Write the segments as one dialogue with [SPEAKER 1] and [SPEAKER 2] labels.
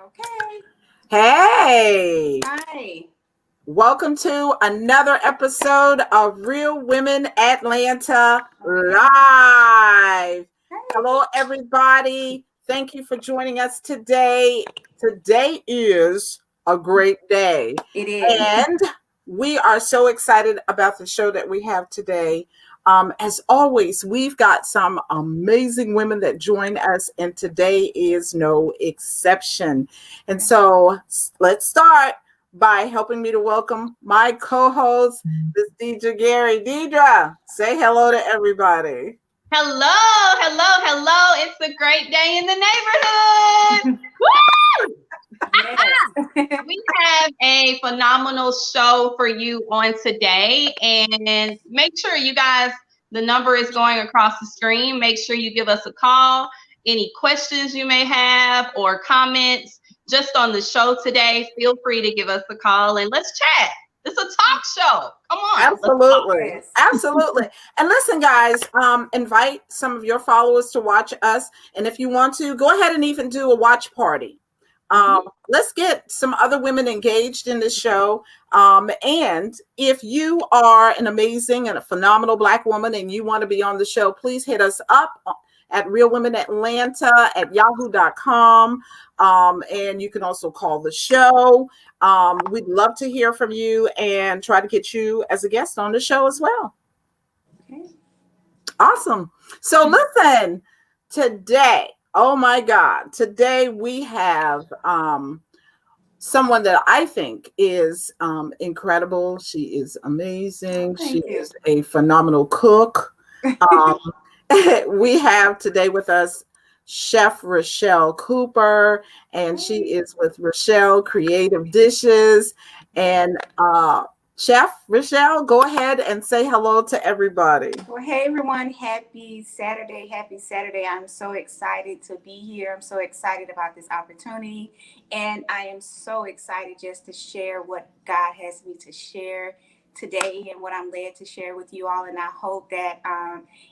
[SPEAKER 1] Okay.
[SPEAKER 2] Hey,
[SPEAKER 1] Hi.
[SPEAKER 2] welcome to another episode of Real Women Atlanta
[SPEAKER 1] Okay.
[SPEAKER 2] Live.
[SPEAKER 1] Hey.
[SPEAKER 2] Hello, everybody. Thank you for joining us today. Today is a great day,
[SPEAKER 1] It is.
[SPEAKER 2] and we are so excited about the show that we have today. As always, we've got some amazing women that join us, and today is no exception. And so let's start by helping me to welcome my co-host, Miss Deidre Gary. Deidre, say hello to everybody.
[SPEAKER 3] Hello, hello. It's a great day in the neighborhood. Woo!
[SPEAKER 1] Yes.
[SPEAKER 3] We have a phenomenal show for you on today. And make sure you guys, the number is going across the screen. Make sure you give us a call. Any questions you may have or comments just on the show today, feel free to give us a call and let's chat. It's a talk show. Come on, let's talk.
[SPEAKER 2] Absolutely.
[SPEAKER 1] Yes.
[SPEAKER 2] Absolutely. And listen, guys, invite some of your followers to watch us. And if you want to, go ahead and even do a watch party. Let's get some other women engaged in this show. And if you are an amazing and a phenomenal Black woman and you want to be on the show, please hit us up at Real Women Atlanta at yahoo.com. And you can also call the show. We'd love to hear from you and try to get you as a guest on the show as well.
[SPEAKER 1] Okay.
[SPEAKER 2] Awesome. So listen, today, oh my God, today we have someone that I think is incredible. She is amazing. She
[SPEAKER 1] Thank you.
[SPEAKER 2] is a phenomenal cook. Um, we have today with us Chef Rochelle Cooper, and she is with Rochelle Creative Dishes. And Chef Rochelle, go ahead and say hello to everybody.
[SPEAKER 1] Well, hey everyone. Happy Saturday. Happy Saturday. I'm so excited to be here. I'm so excited about this opportunity. And I am so excited just to share what God has me to share today and what I'm led to share with you all. And I hope that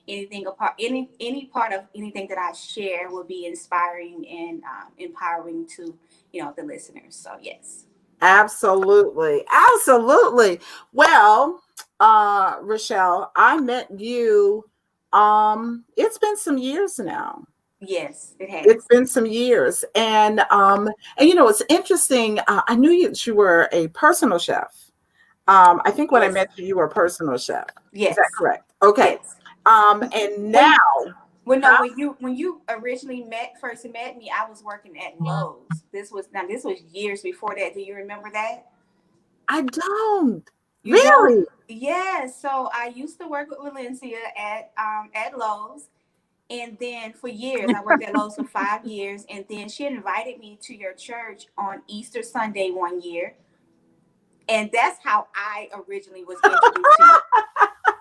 [SPEAKER 1] any part of anything that I share will be inspiring and empowering to the listeners. So yes.
[SPEAKER 2] Absolutely. Absolutely. Well, Rochelle, I met you. It's been some years now.
[SPEAKER 1] Yes, it
[SPEAKER 2] It's
[SPEAKER 1] has.
[SPEAKER 2] been some years. And it's interesting. I knew you were a personal chef. I think when I
[SPEAKER 1] Yes.
[SPEAKER 2] met you, you were a personal chef. Is that
[SPEAKER 1] Yes.
[SPEAKER 2] correct? Okay.
[SPEAKER 1] Yes.
[SPEAKER 2] And now,
[SPEAKER 1] When Well, no,
[SPEAKER 2] huh?
[SPEAKER 1] when you originally first met me, I was working at Lowe's. This was years before that. Do you remember that?
[SPEAKER 2] I don't.
[SPEAKER 1] You don't?
[SPEAKER 2] Really?
[SPEAKER 1] Yes. So I used to work with Valencia at Lowe's, and then for years I worked at Lowe's for 5 years, and then she invited me to your church on Easter Sunday one year, and that's how I originally was introduced to you.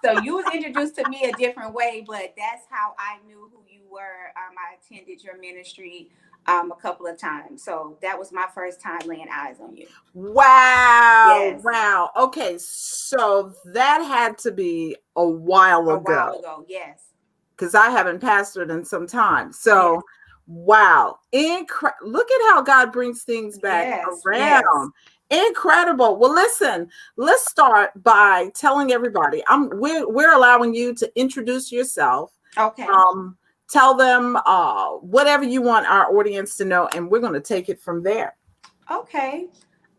[SPEAKER 1] So you was introduced to me a different way, but that's how I knew who you were. I attended your ministry a couple of times. So that was my first time laying eyes on you.
[SPEAKER 2] Wow.
[SPEAKER 1] Yes.
[SPEAKER 2] Wow. Okay. So that had to be a while
[SPEAKER 1] A while
[SPEAKER 2] ago
[SPEAKER 1] ago. Yes.
[SPEAKER 2] because I haven't pastored in some time.
[SPEAKER 1] Yes.
[SPEAKER 2] So, wow. Look at how God brings things back
[SPEAKER 1] Yes. Yes.
[SPEAKER 2] around. Incredible. Well, listen, let's start by telling everybody. We're allowing you to introduce yourself.
[SPEAKER 1] Okay.
[SPEAKER 2] Um, Tell them whatever you want our audience to know, and we're going to take it from there.
[SPEAKER 1] Okay.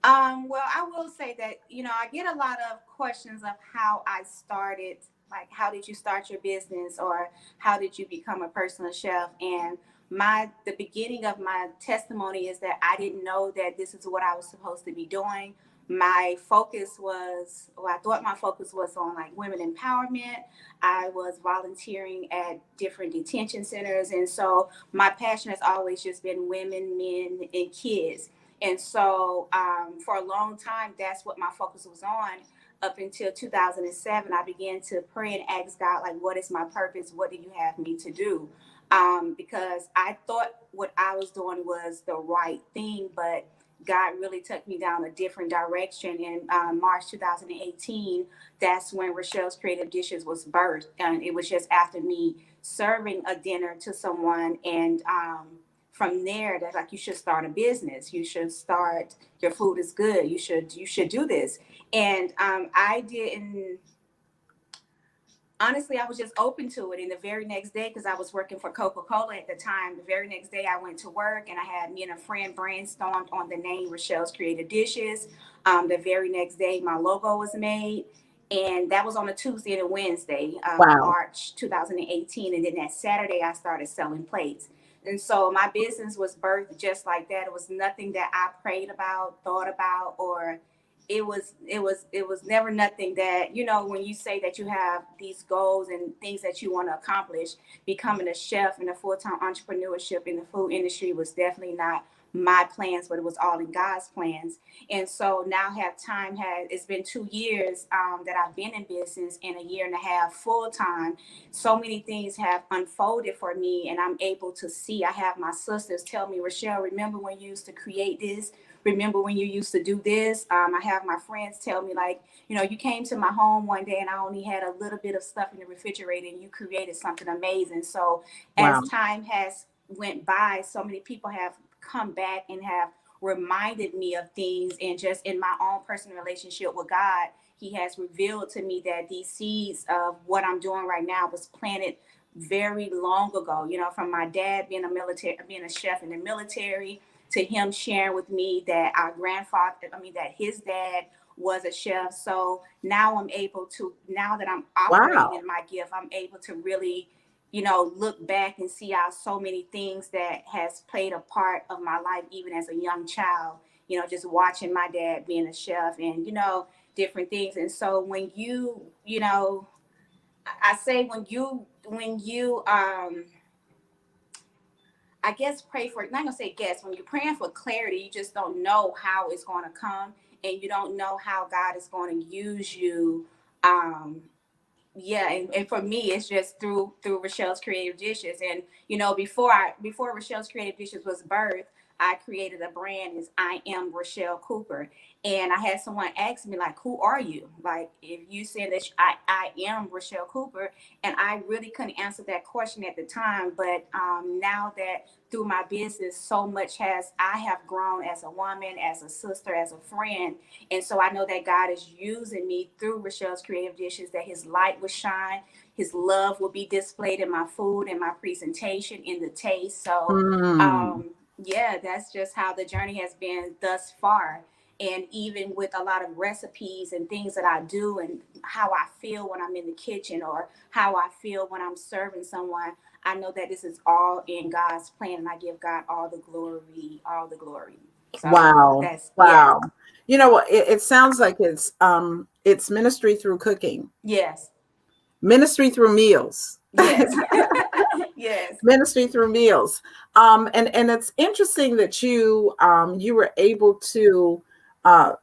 [SPEAKER 1] Well, I will say that, I get a lot of questions of how I started, like how did you start your business or how did you become a personal chef? And the beginning of my testimony is that I didn't know that this is what I was supposed to be doing. I thought my focus was on like women empowerment. I was volunteering at different detention centers. And so my passion has always just been women, men, and kids. And so for a long time, that's what my focus was on. Up until 2007, I began to pray and ask God, like, what is my purpose? What do you have me to do? Because I thought what I was doing was the right thing, but God really took me down a different direction. In March 2018, that's when Rochelle's Creative Dishes was birthed. And it was just after me serving a dinner to someone and from there that like you should start a business. You should start, your food is good. You should do this. And I didn't, honestly, I was just open to it. And the very next day, because I was working for Coca-Cola at the time, the very next day I went to work and I had me and a friend brainstormed on the name Rochelle's Creative Dishes. The very next day, my logo was made. And that was on a Tuesday and a Wednesday,
[SPEAKER 2] Wow.
[SPEAKER 1] March 2018. And then that Saturday, I started selling plates. And so my business was birthed just like that. It was nothing that I prayed about, thought about, or it was never nothing that, when you say that you have these goals and things that you want to accomplish, becoming a chef and a full-time entrepreneurship in the food industry was definitely not my plans, but it was all in God's plans. And so now it's been 2 years that I've been in business, and a year and a half full time. So many things have unfolded for me, and I'm able to see. I have my sisters tell me, Rochelle, remember when you used to create this? Remember when you used to do this? I have my friends tell me, like, you came to my home one day and I only had a little bit of stuff in the refrigerator and you created something amazing. So
[SPEAKER 2] Wow.
[SPEAKER 1] as time has went by, so many people have come back and have reminded me of things. And just in my own personal relationship with God, he has revealed to me that these seeds of what I'm doing right now was planted very long ago, from my dad being a chef in the military, to him sharing with me that that his dad was a chef. So now now that I'm operating
[SPEAKER 2] Wow.
[SPEAKER 1] in my gift, I'm able to really, look back and see how so many things that has played a part of my life, even as a young child, just watching my dad being a chef and, different things. And so when I say when you I guess pray for, not gonna say guess, when you're praying for clarity, you just don't know how it's going to come, and you don't know how God is going to use you. Um, yeah, and for me, it's just through Rochelle's Creative Dishes. And before Rochelle's Creative Dishes was birthed, I created a brand as I Am Rochelle Cooper. And I had someone ask me, like, who are you? Like, if you said that I am Rochelle Cooper, and I really couldn't answer that question at the time. But now that through my business, so much I have grown as a woman, as a sister, as a friend. And so I know that God is using me through Rochelle's Creative Dishes, that his light will shine, his love will be displayed in my food, in my presentation, in the taste. So,
[SPEAKER 2] Mm.
[SPEAKER 1] yeah, that's just how the journey has been thus far. And even with a lot of recipes and things that I do, and how I feel when I'm in the kitchen, or how I feel when I'm serving someone, I know that this is all in God's plan, and I give God all the glory, all the glory. So
[SPEAKER 2] Wow.
[SPEAKER 1] that's, yes,
[SPEAKER 2] Wow. You know what? It sounds like it's ministry through cooking,
[SPEAKER 1] yes,
[SPEAKER 2] ministry through meals.
[SPEAKER 1] yes, yes.
[SPEAKER 2] Ministry through meals. And it's interesting that you were able to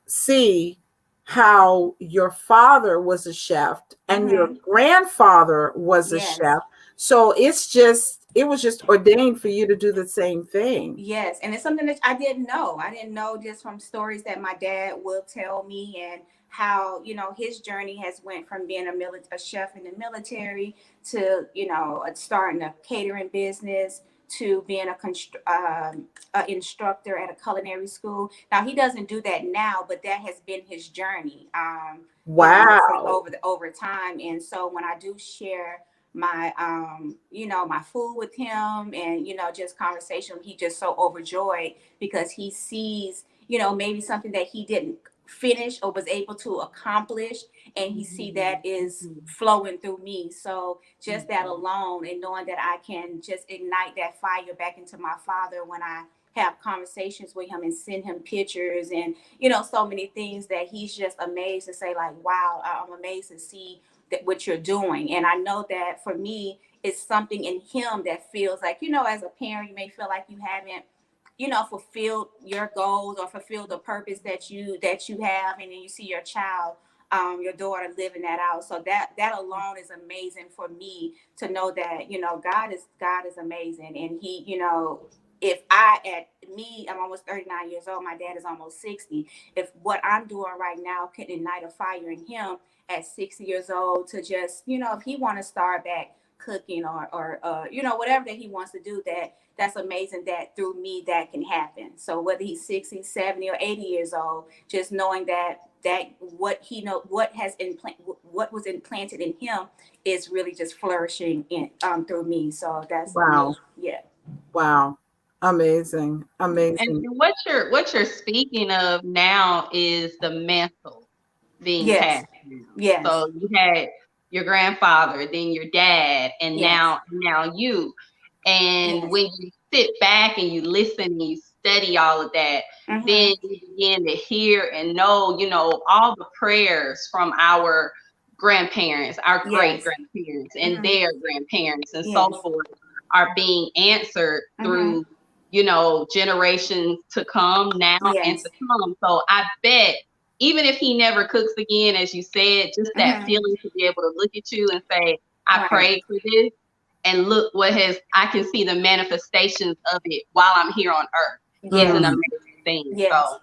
[SPEAKER 2] see how your father was a chef and your
[SPEAKER 1] Hmm.
[SPEAKER 2] grandfather was a
[SPEAKER 1] Yes.
[SPEAKER 2] chef. So it was just ordained for you to do the same thing.
[SPEAKER 1] Yes, and it's something that I didn't know. I didn't know, just from stories that my dad will tell me, and how his journey has went from being a chef in the military to starting a catering business, to being a instructor at a culinary school. Now he doesn't do that now, but that has been his journey. For
[SPEAKER 2] Wow.
[SPEAKER 1] over time. And so when I do share my my food with him, and just conversation, he just so overjoyed, because he sees maybe something that he didn't finish or was able to accomplish, and he see that is flowing through me. So just that alone, and knowing that I can just ignite that fire back into my father when I have conversations with him and send him pictures, and so many things, that he's just amazed to say, like, wow, I'm amazed to see that what you're doing. And I know that for me, it's something in him that feels like, as a parent, you may feel like you haven't, fulfilled your goals, or fulfilled the purpose that you have, and then you see your child, your daughter, living that out. So that alone is amazing for me, to know that God is amazing. And he, if I'm almost 39 years old, my dad is almost 60. If what I'm doing right now can ignite a fire in him at 60 years old, to just, if he want to start back cooking or you know, whatever that he wants to do, that's amazing that through me that can happen. So whether he's 60, 70 or 80 years old, just knowing that what he know what was implanted in him is really just flourishing in through me. So that's
[SPEAKER 2] Wow.
[SPEAKER 1] amazing. Yeah.
[SPEAKER 2] Wow. Amazing.
[SPEAKER 3] And
[SPEAKER 2] Amazing.
[SPEAKER 3] what you're speaking of now is the mantle being
[SPEAKER 1] Yes.
[SPEAKER 3] passed down.
[SPEAKER 1] Yes.
[SPEAKER 3] So you had your grandfather, then your dad, and
[SPEAKER 1] Yes.
[SPEAKER 3] now you. And
[SPEAKER 1] Yes.
[SPEAKER 3] when you sit back and you listen and you study all of that,
[SPEAKER 1] Mm-hmm.
[SPEAKER 3] then you begin to hear and know, all the prayers from our grandparents, our great
[SPEAKER 1] Yes.
[SPEAKER 3] grandparents, and
[SPEAKER 1] Mm-hmm.
[SPEAKER 3] their grandparents, and so
[SPEAKER 1] Yes.
[SPEAKER 3] forth, are being answered
[SPEAKER 1] Mm-hmm.
[SPEAKER 3] through, generations to come now and
[SPEAKER 1] Yes.
[SPEAKER 3] to come. So I bet even if he never cooks again, as you said, just that
[SPEAKER 1] Mm-hmm.
[SPEAKER 3] feeling to be able to look at you and say, I
[SPEAKER 1] Right.
[SPEAKER 3] prayed for this, and look I can see the manifestations of it while I'm here on earth is
[SPEAKER 1] Yes.
[SPEAKER 3] an
[SPEAKER 2] Mm.
[SPEAKER 3] amazing thing.
[SPEAKER 1] Yes.
[SPEAKER 3] So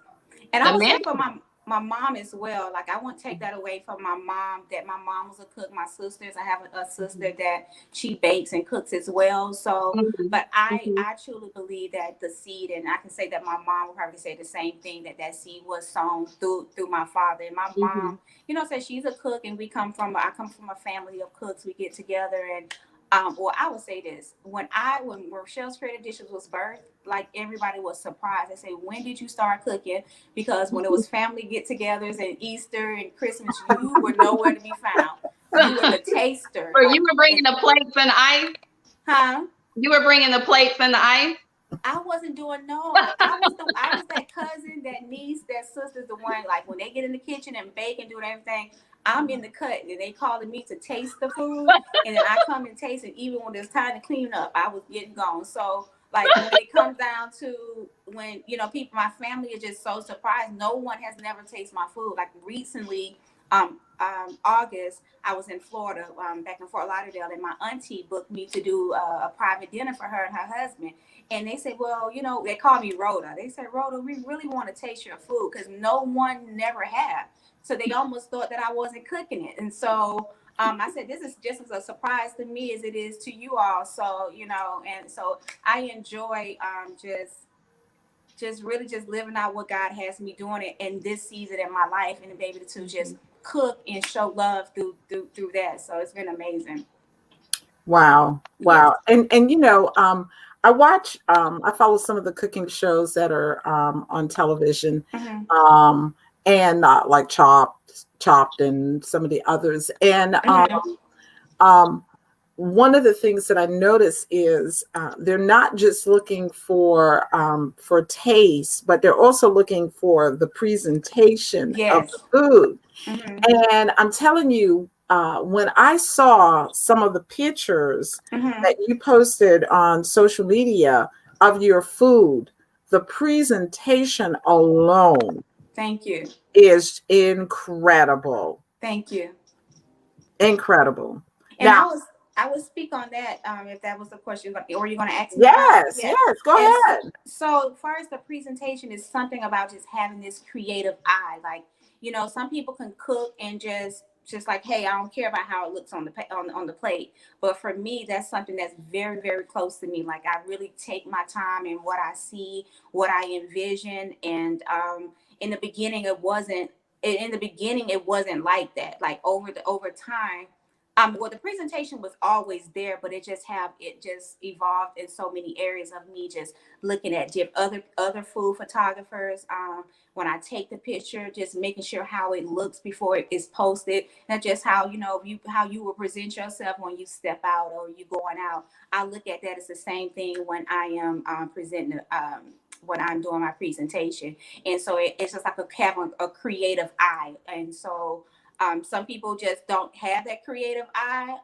[SPEAKER 1] And I
[SPEAKER 3] the
[SPEAKER 1] would
[SPEAKER 3] man,
[SPEAKER 1] say for my mom as well. Like I won't take that away from my mom. That my mom was a cook. My sisters, I have a sister that she bakes and cooks as well. So,
[SPEAKER 3] mhm,
[SPEAKER 1] but I
[SPEAKER 3] mhm,
[SPEAKER 1] I truly believe that the seed, and I can say that my mom would probably say the same thing, that seed was sown through my father. And my
[SPEAKER 3] mhm,
[SPEAKER 1] mom, says she's a cook, and I come from a family of cooks. We get together and. Well, I would say this: when Rochelle's Creative Dishes was birthed, like everybody was surprised. They say, "When did you start cooking?" Because when it was family get-togethers and Easter and Christmas, you were nowhere to be found. You were the taster,
[SPEAKER 3] or you
[SPEAKER 1] like,
[SPEAKER 3] were bringing the plates and the ice.
[SPEAKER 1] huh?
[SPEAKER 3] You were bringing the plates and the ice.
[SPEAKER 1] I wasn't doing no. I was that cousin, that niece, that sister's the one. Like when they get in the kitchen and bake and doing everything, I'm in the cut, and they calling me to taste the food, and then I come and taste it. Even when it's time to clean up, I was getting gone. So like when it comes down to when people, my family is just so surprised. No one has never tasted my food. Like recently, August, I was in Florida, back in Fort Lauderdale, and my auntie booked me to do a private dinner for her and her husband. And they said, well, they call me Rhoda. They said, Rhoda, we really want to taste your food because no one never have. So they almost thought that I wasn't cooking it. And so I said, this is just as a surprise to me as it is to you all. So, and so I enjoy just really just living out what God has me doing it in this season in my life, and to be able to just cook and show love through that. So it's been amazing.
[SPEAKER 2] Wow.
[SPEAKER 1] Yes.
[SPEAKER 2] Wow. And I follow some of the cooking shows that are on television,
[SPEAKER 1] Mm-hmm.
[SPEAKER 2] um and like Chopped and some of the others. And
[SPEAKER 1] Mm-hmm.
[SPEAKER 2] um one of the things that I notice is they're not just looking for taste, but they're also looking for the presentation of the
[SPEAKER 1] Yes.
[SPEAKER 2] food.
[SPEAKER 1] Mm-hmm.
[SPEAKER 2] And I'm telling you, when I saw some of the pictures
[SPEAKER 1] Mm-hmm.
[SPEAKER 2] that you posted on social media of your food, the presentation alone
[SPEAKER 1] Thank you.
[SPEAKER 2] is incredible.
[SPEAKER 1] Thank you.
[SPEAKER 2] Incredible.
[SPEAKER 1] And
[SPEAKER 2] Now,
[SPEAKER 1] I would speak on that, if that was the question, or you're going to ask me about it.
[SPEAKER 2] yes,
[SPEAKER 1] Yeah.
[SPEAKER 2] yes, go
[SPEAKER 1] And
[SPEAKER 2] ahead.
[SPEAKER 1] so far as the presentation is something about just having this creative eye. Like, some people can cook and just like, hey, I don't care about how it looks on on the plate. But for me, that's something that's very, very close to me. Like I really take my time in what I see, what I envision. And in the beginning, it wasn't like that. Like over time, well, the presentation was always there, but it just evolved in so many areas of me just looking at other food photographers. When I take the picture, just making sure how it looks before it is posted, and just how how you will present yourself when you step out or you going out. I look at that as the same thing when I am presenting. When I'm doing my presentation, and so it's just like having a creative eye, and so some people just don't have that creative eye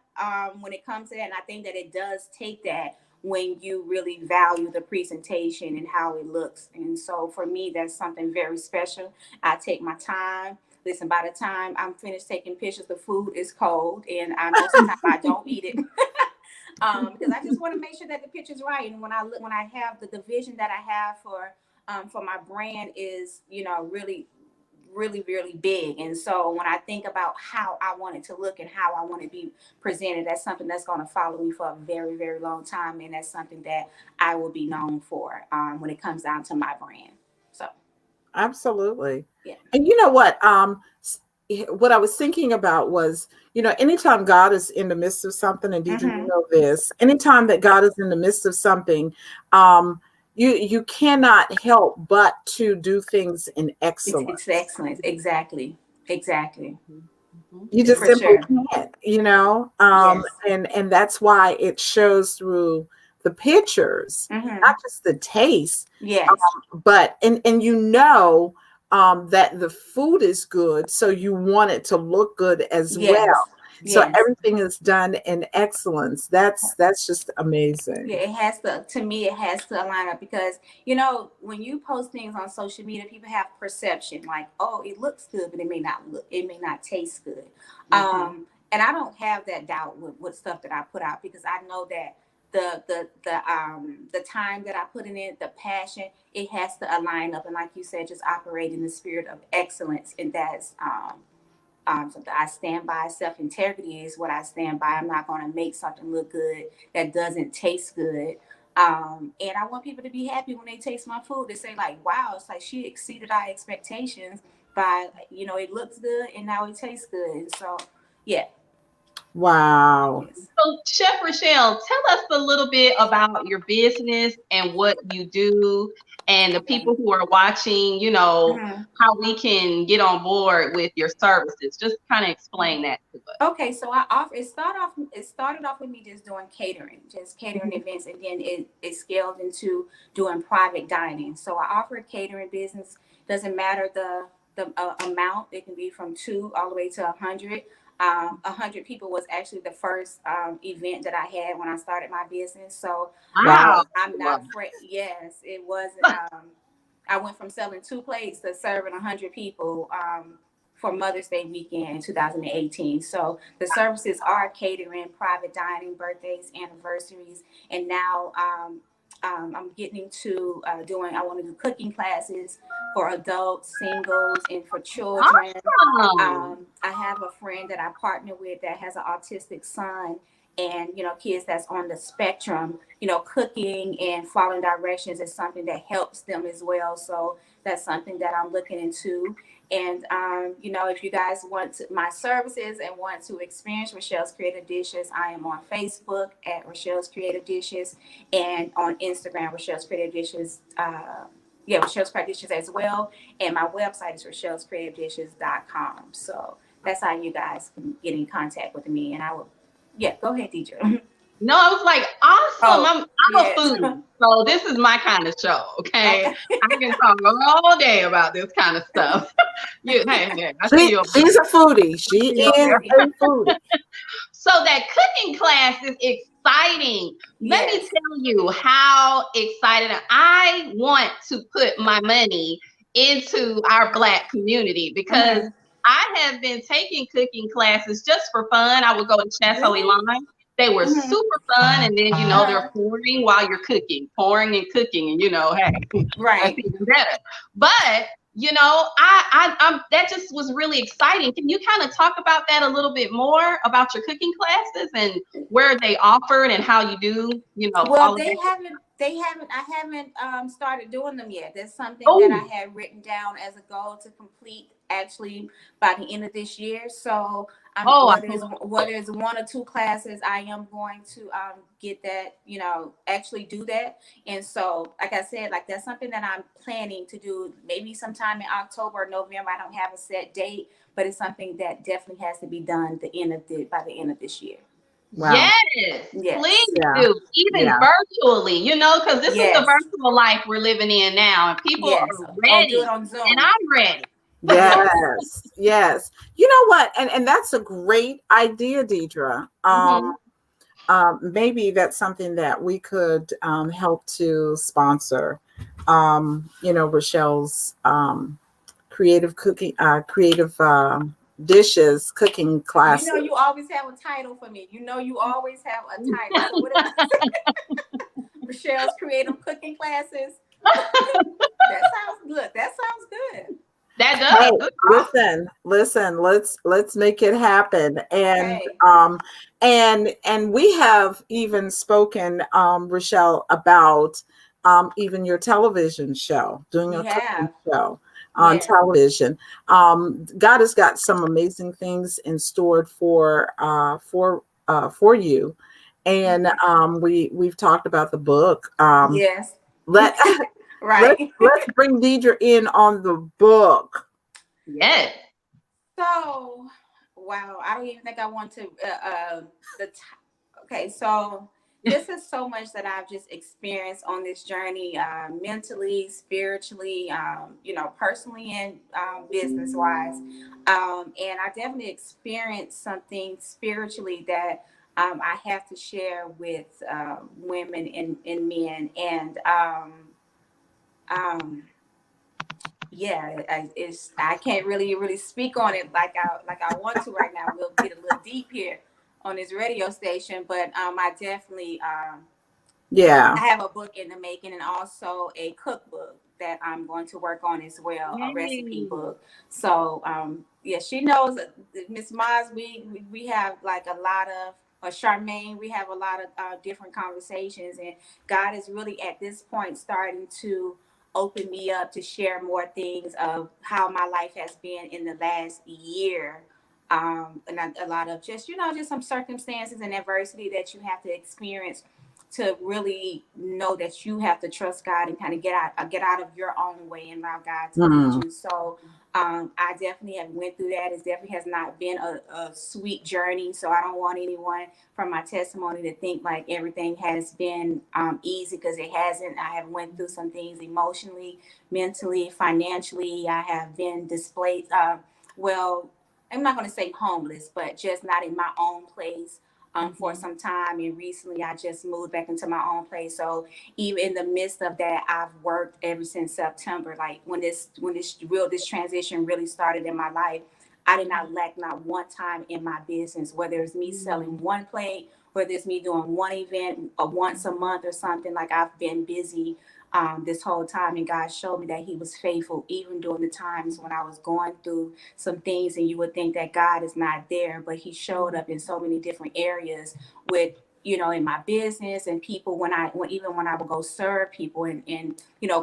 [SPEAKER 1] when it comes to that. And I think that it does take that when you really value the presentation and how it looks. And so for me, that's something very special. I take my time. Listen, by the time I'm finished taking pictures, the food is cold, and most of the time I don't eat it. Because I just want to make sure that the picture's right. And when I have the vision that I have for my brand is, really really, really big. And so when I think about how I want it to look and how I want to be presented, that's something that's going to follow me for a very, very long time. And that's something that I will be known for when it comes down to my brand. So,
[SPEAKER 2] Absolutely.
[SPEAKER 1] yeah.
[SPEAKER 2] And you know what I was thinking about was, anytime God is in the midst of something, and Deidre, you know this, anytime that God is in the midst of something, you cannot help but to do things in excellence.
[SPEAKER 1] It's excellence. Exactly.
[SPEAKER 2] You just
[SPEAKER 1] For
[SPEAKER 2] simply
[SPEAKER 1] sure.
[SPEAKER 2] can't,
[SPEAKER 1] Yes.
[SPEAKER 2] and that's why it shows through the pictures, not just the taste,
[SPEAKER 1] Yes.
[SPEAKER 2] but and that the food is good, so you want it to look good as
[SPEAKER 1] Yes.
[SPEAKER 2] well. So
[SPEAKER 1] Yes.
[SPEAKER 2] everything is done in excellence. That's just amazing.
[SPEAKER 1] Yeah, it has to me, it has to align up because, when you post things on social media, people have perception like, oh, it looks good, but it may not taste good. And I don't have that doubt with stuff that I put out because I know that the time that I put in it, the passion, it has to align up. And like you said, just operate in the spirit of excellence. And that's, something I stand by. Self-integrity is what I stand by. I'm not going to make something look good that doesn't taste good. And I want people to be happy when they taste my food. They say like, wow, it's like she exceeded our expectations by, it looks good and now it tastes good. And so, yeah.
[SPEAKER 2] Wow.
[SPEAKER 1] Yes.
[SPEAKER 3] So, Chef Rochelle, tell us a little bit about your business and what you do, and the people who are watching, how we can get on board with your services. Just kind of explain that to us.
[SPEAKER 1] Okay, so it started off with me just doing catering, events, and then it scaled into doing private dining. So I offer a catering business. Doesn't matter the amount. It can be from 2 all the way to 100. 100 people was actually the first event that I had when I started my business. So
[SPEAKER 2] Wow.
[SPEAKER 1] I'm not afraid. Yes, it was. I went from selling 2 plates to serving 100 people for Mother's Day weekend in 2018. So the services are catering, private dining, birthdays, anniversaries, and now I'm getting into I want to do cooking classes for adults, singles, and for children.
[SPEAKER 3] Awesome.
[SPEAKER 1] I have a friend that I partner with that has an autistic son, and kids that's on the spectrum. Cooking and following directions is something that helps them as well. So that's something that I'm looking into. And if you guys want my services and want to experience Rochelle's Creative Dishes, I am on Facebook at Rochelle's Creative Dishes, and on Instagram, Rochelle's Creative Dishes. Rochelle's Creative Dishes as well. And my website is rochellescreativedishes.com. So that's how you guys can get in contact with me. And I will, go ahead, Deidre.
[SPEAKER 3] No, I was like, awesome. I'm
[SPEAKER 1] yes.
[SPEAKER 3] a foodie. So this is my kind of show, okay? I can talk all day about this kind of stuff. Hey, I see you.
[SPEAKER 2] She's a foodie. She is a foodie.
[SPEAKER 3] So that cooking class is exciting. Let me tell you how excited I want to put my money into our Black community, because I have been taking cooking classes just for fun. I would go to Chateau Elan. They were super fun, and then they're pouring while you're cooking, pouring and cooking, and hey, that's even better. But I'm that just was really exciting. Can you kind of talk about that a little bit more about your cooking classes and where they offered and how you do,
[SPEAKER 1] Well, they haven't. I haven't started doing them yet. That's something that I had written down as a goal to complete actually by the end of this year. So whether it's 1 or 2 classes, I am going to get that, actually do that. And so, like I said, that's something that I'm planning to do maybe sometime in October or November. I don't have a set date, but it's something that definitely has to be done by the end of this year.
[SPEAKER 3] Wow. Yes, please do. Even virtually, because this is the virtual life we're living in now, and people are ready.
[SPEAKER 1] Do it on Zoom.
[SPEAKER 3] And I'm ready.
[SPEAKER 2] Yes. You know what? And that's a great idea, Deidre. Maybe that's something that we could help to sponsor. Rochelle's creative cooking, dishes, cooking classes.
[SPEAKER 1] You always have a title for me. You always have a title. So what did I say? Rochelle's creative cooking classes. That sounds good.
[SPEAKER 2] Hey,
[SPEAKER 3] up.
[SPEAKER 2] listen, let's make it happen. And
[SPEAKER 1] Okay.
[SPEAKER 2] and we have even spoken, Rochelle, about even your television show, doing
[SPEAKER 1] We
[SPEAKER 2] a cooking
[SPEAKER 1] have.
[SPEAKER 2] show on
[SPEAKER 1] Yes.
[SPEAKER 2] television. God has got some amazing things in store for you. And we've talked about the book.
[SPEAKER 1] Yes.
[SPEAKER 2] Let
[SPEAKER 1] Right.
[SPEAKER 2] let's bring Deidre in on the book.
[SPEAKER 3] Yes.
[SPEAKER 1] So, wow, I don't even think I want to. The t- okay, so this is so much that I've just experienced on this journey, mentally, spiritually, personally, and business wise. And I definitely experienced something spiritually that I have to share with women and men. And um, yeah, I can't really speak on it like I want to right now. We'll get a little deep here on this radio station, but I definitely
[SPEAKER 2] Yeah.
[SPEAKER 1] I have a book in the making and also a cookbook that I'm going to work on as well, a recipe
[SPEAKER 3] Yay.
[SPEAKER 1] book. So yeah, she knows Miss Maz. We have like a lot of or Charmaine. We have a lot of different conversations, and God is really at this point starting to open me up to share more things of how my life has been in the last year. And a lot of just just some circumstances and adversity that you have to experience to really know that you have to trust God and kind of get out of your own way and allow God to lead
[SPEAKER 2] Mm.
[SPEAKER 1] you. So I definitely have went through that. It definitely has not been a sweet journey. So I don't want anyone from my testimony to think like everything has been easy, because it hasn't. I have went through some things emotionally, mentally, financially. I have been displaced. Well, I'm not going to say homeless, but just not in my own place for some time. And recently I just moved back into my own place. So even in the midst of that, I've worked ever since September. Like when this transition really started in my life, I did not lack not one time in my business, whether it's me selling one plate, whether it's me doing one event once a month or something. Like I've been busy this whole time, and God showed me that He was faithful even during the times when I was going through some things, and you would think that God is not there, but He showed up in so many different areas with in my business and people even when I would go serve people and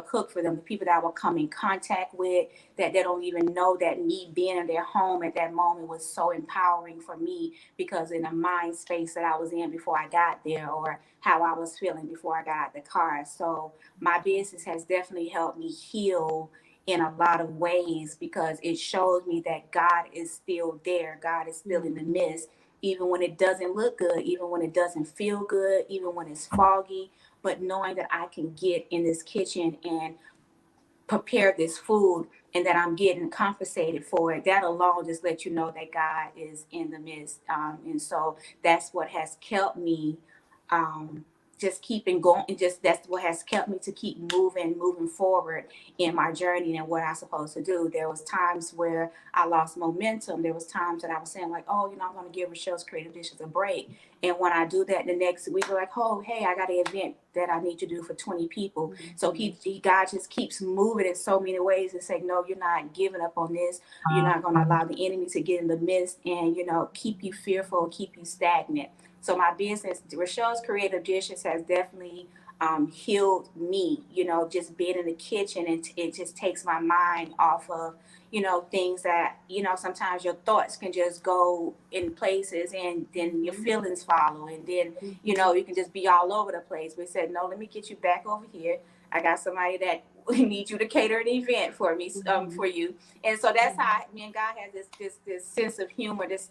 [SPEAKER 1] cook for them, the people that I would come in contact with that they don't even know that me being in their home at that moment was so empowering for me, because in the mind space that I was in before I got there, or how I was feeling before I got out the car. So my business has definitely helped me heal in a lot of ways, because it shows me that God is still there. God is still in the midst, even when it doesn't look good, even when it doesn't feel good, even when it's foggy. But knowing that I can get in this kitchen and prepare this food and that I'm getting compensated for it, that alone just lets you know that God is in the midst. And so that's what has kept me just keeping going, and just that's what has kept me to keep moving forward in my journey and what I'm supposed to do. There was times where I lost momentum. There was times that I was saying like, oh, I'm going to give Rochelle's Creative Dishes a break. And when I do that, the next week we're like, oh, hey, I got an event that I need to do for 20 people. So God just keeps moving in so many ways and say, no, you're not giving up on this. You're not going to allow the enemy to get in the midst and keep you fearful, keep you stagnant. So my business, Rochelle's Creative Dishes, has definitely healed me, just being in the kitchen, and it just takes my mind off of, things that, sometimes your thoughts can just go in places and then your feelings follow. And then, you can just be all over the place. We said, no, let me get you back over here. I got somebody that need you to cater an event for me, for you. And so that's how me and God has this sense of humor, this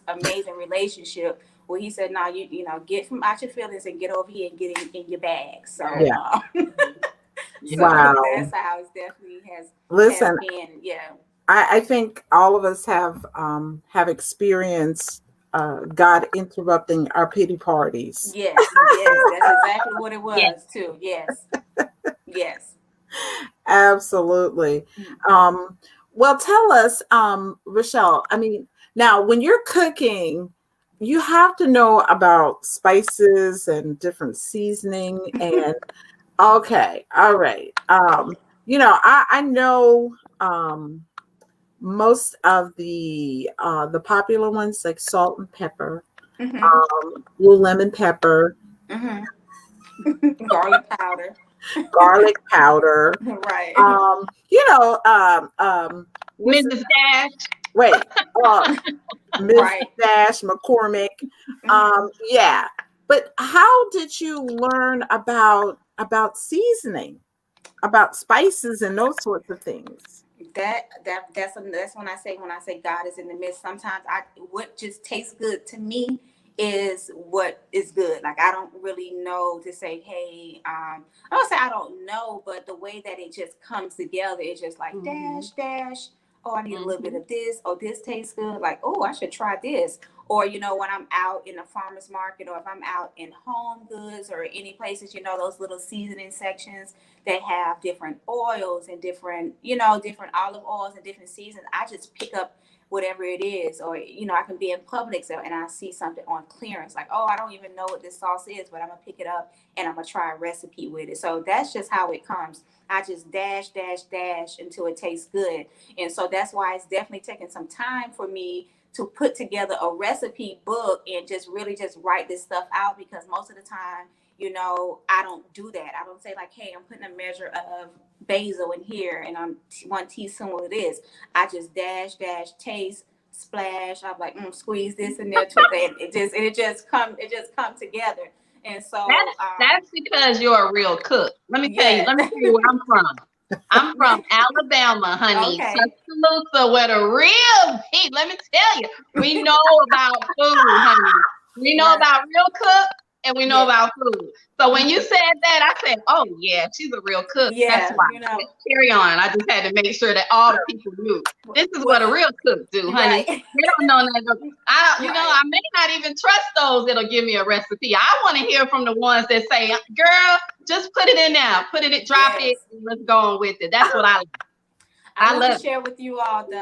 [SPEAKER 1] amazing relationship where He said, "No, get from out your feelings and get over here and get in your bag." So,
[SPEAKER 2] Yeah.
[SPEAKER 1] so
[SPEAKER 2] Wow.
[SPEAKER 1] that's how it definitely has
[SPEAKER 2] Listen,
[SPEAKER 1] been. Yeah.
[SPEAKER 2] I think all of us have experienced God interrupting our pity parties.
[SPEAKER 1] Yes. Yes. That's exactly what it
[SPEAKER 3] Yes.
[SPEAKER 1] was too. Yes. Yes.
[SPEAKER 2] Absolutely. Um, well, tell us, Rochelle, I mean, now when you're cooking, you have to know about spices and different seasoning and okay, all right. I know most of the popular ones like salt and pepper,
[SPEAKER 1] Mm-hmm.
[SPEAKER 2] blue lemon pepper,
[SPEAKER 1] Mm-hmm. Garlic powder.
[SPEAKER 2] garlic powder.
[SPEAKER 1] Right.
[SPEAKER 2] What's
[SPEAKER 3] Mrs. Dash.
[SPEAKER 2] wait, uh, Ms.
[SPEAKER 1] Right.
[SPEAKER 2] Dash McCormick.
[SPEAKER 1] Mm-hmm.
[SPEAKER 2] Yeah. But how did you learn about seasoning, about spices and those sorts of things?
[SPEAKER 1] That's when I say God is in the midst. Sometimes what just tastes good to me is what is good. Like I don't really know to say, hey, I don't say I don't know, but the way that it just comes together, it's just like
[SPEAKER 3] Mm-hmm.
[SPEAKER 1] dash dash. Oh, I need a little bit
[SPEAKER 3] Mm-hmm.
[SPEAKER 1] of this. Oh, this tastes good. Like, oh, I should try this. Or when I'm out in a farmer's market, or if I'm out in Home Goods or any places, those little seasoning sections, they have different oils and different olive oils and different seasons. I just pick up whatever it is, or I can be in Publix and I see something on clearance, like, oh, I don't even know what this sauce is, but I'm gonna pick it up and I'm gonna try a recipe with it. So that's just how it comes. I just dash dash dash until it tastes good. And so that's why it's definitely taking some time for me to put together a recipe book and just really just write this stuff out, because most of the time, I don't do that. I don't say like, hey, I'm putting a measure of basil in here and I'm 1 teaspoon of this. I just dash, dash, taste, splash. I'm like, squeeze this in there too. And it just come together. And so,
[SPEAKER 3] That's because you're a real cook. Let me tell you.
[SPEAKER 1] yeah.
[SPEAKER 3] Let me tell you where I'm from. I'm from Alabama, honey.
[SPEAKER 1] Okay.
[SPEAKER 3] Tuscaloosa, where the real people. Let me tell you, we know about food, honey. We know
[SPEAKER 1] Right.
[SPEAKER 3] about real cook, and we know
[SPEAKER 1] Yeah.
[SPEAKER 3] about food. So when you
[SPEAKER 1] Mhm.
[SPEAKER 3] said that, I said, "Oh yeah, she's a real cook." That's
[SPEAKER 1] Yeah.
[SPEAKER 3] why. Carry on. I just had to make sure that all the people knew. This is what
[SPEAKER 1] What?
[SPEAKER 3] a real cook do, honey.
[SPEAKER 1] Right.
[SPEAKER 3] They don't know nothing.
[SPEAKER 1] Right.
[SPEAKER 3] I may not even trust those that'll give me a recipe. I want to hear from the ones that say, "Girl, just put it in there, put it, drop it,
[SPEAKER 1] Yes.
[SPEAKER 3] and let's go on with it." That's what I like.
[SPEAKER 1] I
[SPEAKER 3] I
[SPEAKER 1] want to
[SPEAKER 3] love it.
[SPEAKER 1] share with you all the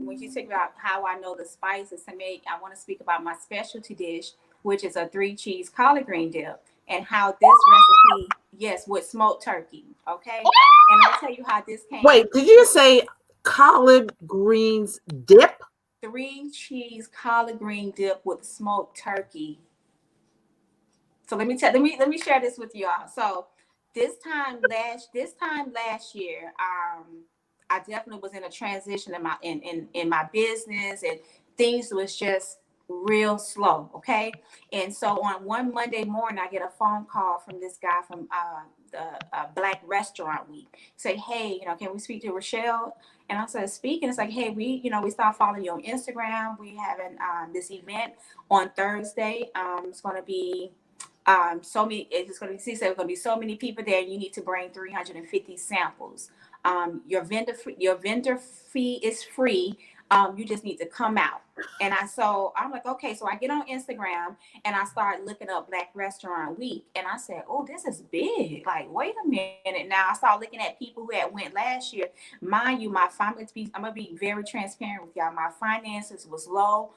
[SPEAKER 1] when you think about how I know the spices to make. I want to speak about my specialty dish, which is a 3-cheese collard green dip, and how this recipe, yes, with smoked turkey. Okay, and I'll tell you how this came.
[SPEAKER 2] Wait, did you say collard greens dip?
[SPEAKER 1] 3-cheese collard green dip with smoked turkey. So let me share this with y'all. So this time last year, I definitely was in a transition in my business, and things was just real slow. Okay, and so on one Monday morning, I get a phone call from this guy from the Black Restaurant Week. Say, hey, can we speak to Rochelle? And I said, speaking. It's like, hey, we start following you on Instagram. We having this event on Thursday. It's going to be so many. It's going to be, there's going to be so many people there. You need to bring 350 samples. Your vendor fee is free. You just need to come out. And I'm like, okay. So I get on Instagram and I start looking up Black Restaurant Week, and I said, oh, this is big. Like, wait a minute. Now I started looking at people who had went last year. Mind you, I'm gonna be very transparent with y'all. My finances was low.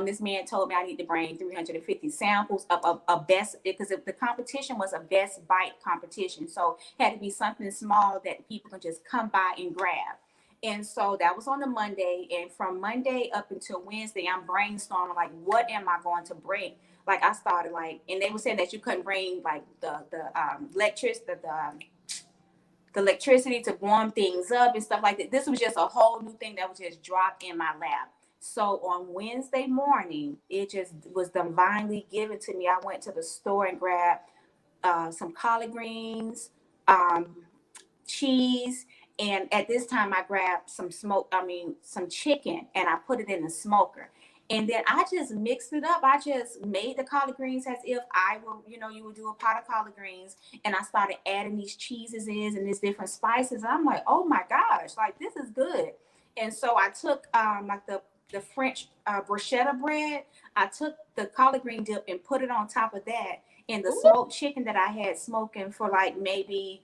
[SPEAKER 1] This man told me I need to bring 350 samples of a best, because if the competition was a best bite competition, so it had to be something small that people can just come by and grab. And so that was on the Monday, and from Monday up until Wednesday, I'm brainstorming like, what am I going to bring? Like I started like, and they were saying that you couldn't bring like the electricity to warm things up and stuff like that. This was just a whole new thing that was just dropped in my lap. So on Wednesday morning, it just was divinely given to me. I went to the store and grabbed some collard greens, um, cheese, and at this time I grabbed some chicken, and I put it in the smoker. And then I just mixed it up. I just made the collard greens as if I were, you would do a pot of collard greens. And I started adding these cheeses in and these different spices. And I'm like, oh my gosh, like this is good. And so I took like the French bruschetta bread. I took the collard green dip and put it on top of that. And the smoked chicken that I had smoking for like maybe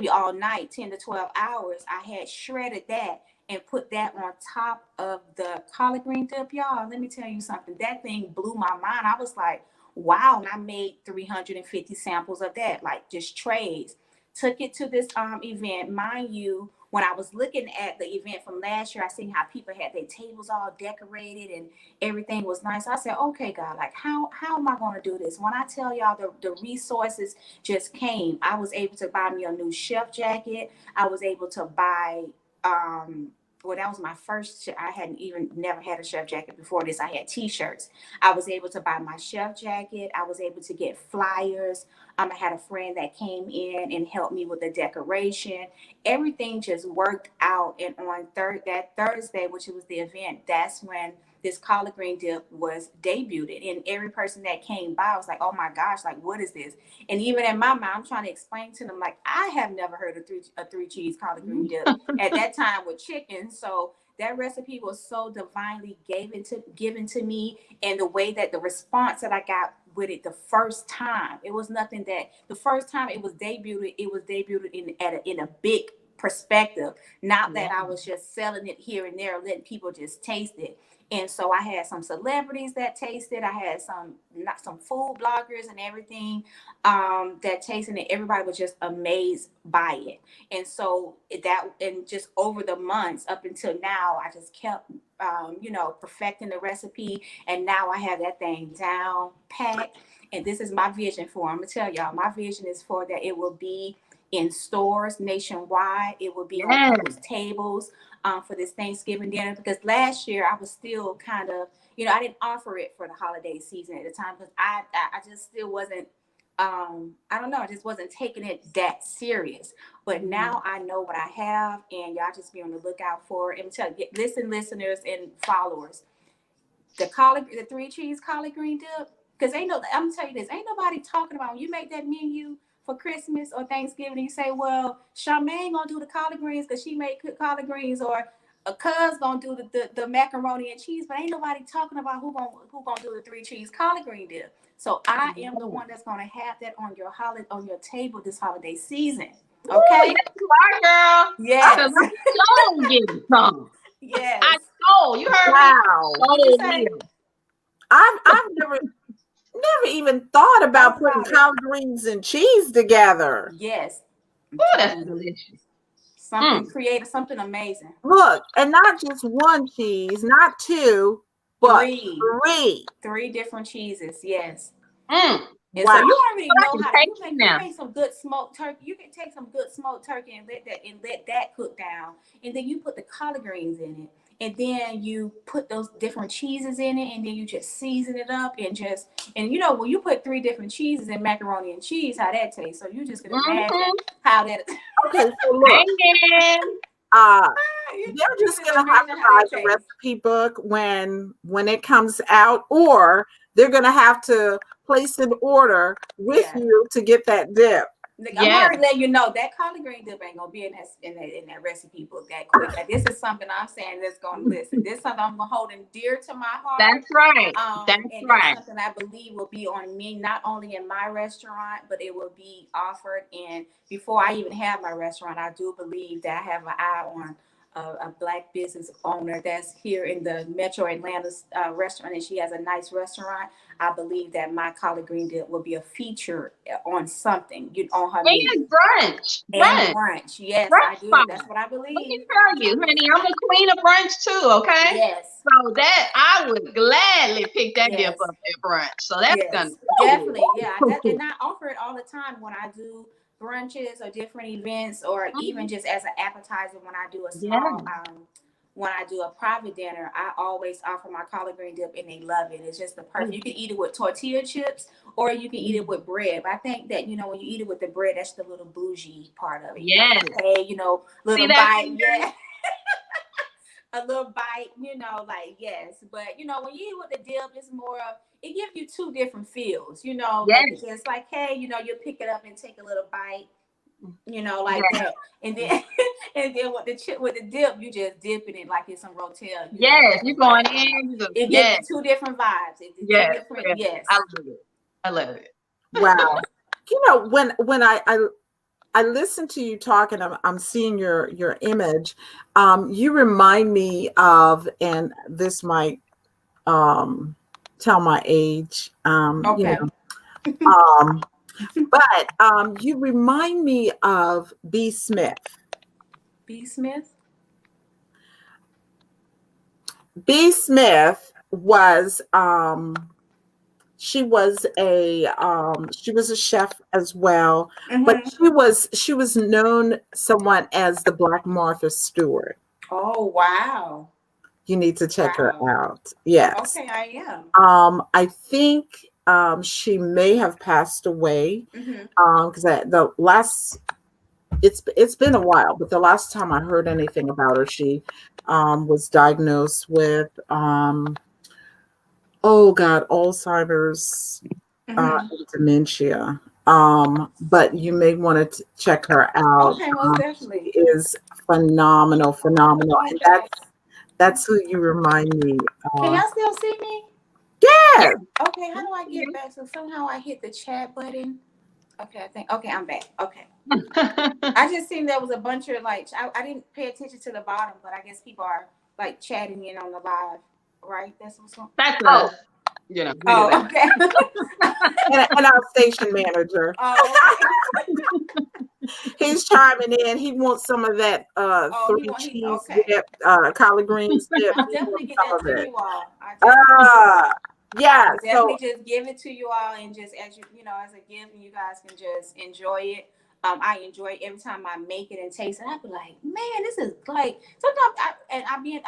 [SPEAKER 1] all night, 10 to 12 hours, I had shredded that and put that on top of the collard green dip. Y'all, let me tell you something. That thing blew my mind. I was like, wow. And I made 350 samples of that, like just trays. took it to this event. Mind you, when I was looking at the event from last year, I seen how people had their tables all decorated and everything was nice. I said, okay, God, like how am I going to do this? When I tell y'all the resources just came, I was able to buy me a new chef jacket. I was able to buy well, that was my first. I hadn't even never had a chef jacket before this. I had t-shirts. I was able to buy my chef jacket. I was able to get flyers. I had a friend that came in and helped me with the decoration. Everything just worked out. And on that Thursday, which was the event, that's when this collard green dip was debuted. And every person that came by was like, oh my gosh, like, what is this? And even in my mind, I'm trying to explain to them, like, I have never heard of a three cheese collard green dip at that time with chicken. So that recipe was so divinely given to me. And the way that the response that I got with it the first time, it was nothing that the first time it was debuted in a big perspective. Not that I was just selling it here and there, letting people just taste it. And so I had some celebrities that tasted. I had some food bloggers and everything that tasted it. Everybody was just amazed by it. And so and just over the months up until now, I just kept, perfecting the recipe. And now I have that thing down packed. And this is my vision for it. I'm going to tell y'all, my vision is for that it will be in stores nationwide. It will be on people's tables for this Thanksgiving dinner, because last year I was still kind of, I didn't offer it for the holiday season at the time because I just still wasn't, I don't know, I just wasn't taking it that serious. But now I know what I have, and y'all just be on the lookout for it. And tell you, listen, listeners and followers, the three cheese collard green dip, because I'm gonna tell you this, ain't nobody talking about when you make that menu for Christmas or Thanksgiving, you say, well, Charmaine gonna do the collard greens because she made collard greens, or a cuz gonna do the macaroni and cheese, but ain't nobody talking about who gonna do the three cheese collard green dip. So I am the one that's gonna have that on your table this holiday season. Okay.
[SPEAKER 3] Ooh, yes, you are, girl.
[SPEAKER 1] Yes.
[SPEAKER 3] I so get some.
[SPEAKER 1] Yes.
[SPEAKER 3] I know. You heard me.
[SPEAKER 2] I've never even thought about putting collard greens and cheese together.
[SPEAKER 1] Yes.
[SPEAKER 3] Oh, that's delicious.
[SPEAKER 1] Something creative, something amazing.
[SPEAKER 2] Look, and not just one cheese, not two, but three
[SPEAKER 1] different cheeses. Yes.
[SPEAKER 2] Wow.
[SPEAKER 1] So you already know how you make some good smoked turkey. You can take some good smoked turkey and let that cook down, and then you put the collard greens in it. And then you put those different cheeses in it, and then you just season it up and when you put three different cheeses in macaroni and cheese, how that tastes. So you just can imagine how that.
[SPEAKER 2] Okay, so look, they're just gonna have to buy the recipe book when it comes out, or they're gonna have to place an order with you to get that dip.
[SPEAKER 1] I'm already letting you know that collard green dip ain't gonna be in that recipe book that quick. Like, this is something I'm saying that's gonna listen. This is something I'm gonna hold dear to my heart.
[SPEAKER 3] That's right. That's
[SPEAKER 1] something I believe will be on me, not only in my restaurant, but it will be offered. And before I even have my restaurant, I do believe that I have an eye on a Black business owner that's here in the Metro Atlanta restaurant, and she has a nice restaurant. I believe that my collard green dip will be a feature on something on her menu.
[SPEAKER 3] And brunch.
[SPEAKER 1] Yes,
[SPEAKER 3] brunch
[SPEAKER 1] I do.
[SPEAKER 3] Spot.
[SPEAKER 1] That's what I believe.
[SPEAKER 3] Let me tell you, honey, I'm a queen of brunch too. Okay.
[SPEAKER 1] Yes.
[SPEAKER 3] So that I would gladly pick that dip up at brunch. So that's gonna
[SPEAKER 1] definitely, and I offer it all the time when I do brunches or different events, or even just as an appetizer when I do a small when I do a private dinner. I always offer my collard green dip, and they love it. It's just the perfect. You can eat it with tortilla chips, or you can eat it with bread. But I think that when you eat it with the bread, that's the little bougie part of it.
[SPEAKER 3] Yes.
[SPEAKER 1] Little bite. Yeah. A little bite, yes. But when you eat with the dip, it's more of, it gives you two different feels,
[SPEAKER 3] Yes.
[SPEAKER 1] Like it's just like, hey, you pick it up and take a little bite, that. And then with the dip, you just dip in it like it's some Rotel.
[SPEAKER 3] You're going in.
[SPEAKER 1] It gives you two different vibes. Yes.
[SPEAKER 3] I love it.
[SPEAKER 2] Wow. When I listen to you talk, and I'm seeing your image. You remind me of, and this might tell my age.
[SPEAKER 1] Okay.
[SPEAKER 2] But you remind me of B. Smith.
[SPEAKER 1] B. Smith.
[SPEAKER 2] B. Smith was she was a chef as well, but
[SPEAKER 1] Mm-hmm.
[SPEAKER 2] she was known somewhat as the Black Martha Stewart.
[SPEAKER 1] Oh, wow.
[SPEAKER 2] You need to check her
[SPEAKER 1] Wow.
[SPEAKER 2] out. Yes.
[SPEAKER 1] Okay, I am.
[SPEAKER 2] I think she may have passed away
[SPEAKER 1] Mm-hmm.
[SPEAKER 2] because the last it's been a while, but the last time I heard anything about her, she was diagnosed with oh God, Alzheimer's
[SPEAKER 1] Mm-hmm.
[SPEAKER 2] and dementia. But you may want to check her out.
[SPEAKER 1] Okay, most
[SPEAKER 2] She
[SPEAKER 1] definitely.
[SPEAKER 2] is phenomenal, phenomenal, and
[SPEAKER 1] Okay.
[SPEAKER 2] that's who you remind me.
[SPEAKER 1] Can y'all still see me?
[SPEAKER 3] Yeah.
[SPEAKER 2] Yes.
[SPEAKER 1] Okay, how do I get back? So somehow I hit the chat button. Okay, I think, okay, I'm back. Okay. I just seen there was a bunch of like, I didn't pay attention to the bottom, but I guess people are like chatting in on the live, right? That's what's going.
[SPEAKER 3] That's
[SPEAKER 2] Oh,
[SPEAKER 3] us. We do
[SPEAKER 1] Oh,
[SPEAKER 3] that.
[SPEAKER 1] okay.
[SPEAKER 2] and our station manager,
[SPEAKER 1] Oh, okay.
[SPEAKER 2] he's chiming in. He wants some of that
[SPEAKER 1] Oh,
[SPEAKER 2] three
[SPEAKER 1] he's
[SPEAKER 2] cheese
[SPEAKER 1] okay.
[SPEAKER 2] dip, collard greens dip.
[SPEAKER 1] I'll
[SPEAKER 2] He
[SPEAKER 1] definitely
[SPEAKER 2] wants
[SPEAKER 1] get
[SPEAKER 2] some
[SPEAKER 1] that
[SPEAKER 2] of
[SPEAKER 1] to
[SPEAKER 2] it.
[SPEAKER 1] you all. I
[SPEAKER 2] Yeah.
[SPEAKER 1] will
[SPEAKER 2] So
[SPEAKER 1] definitely just give it to you all and just as you know, as a gift, and you guys can just enjoy it. I enjoy it every time I make it and taste it. I be like, man, this is like sometimes I be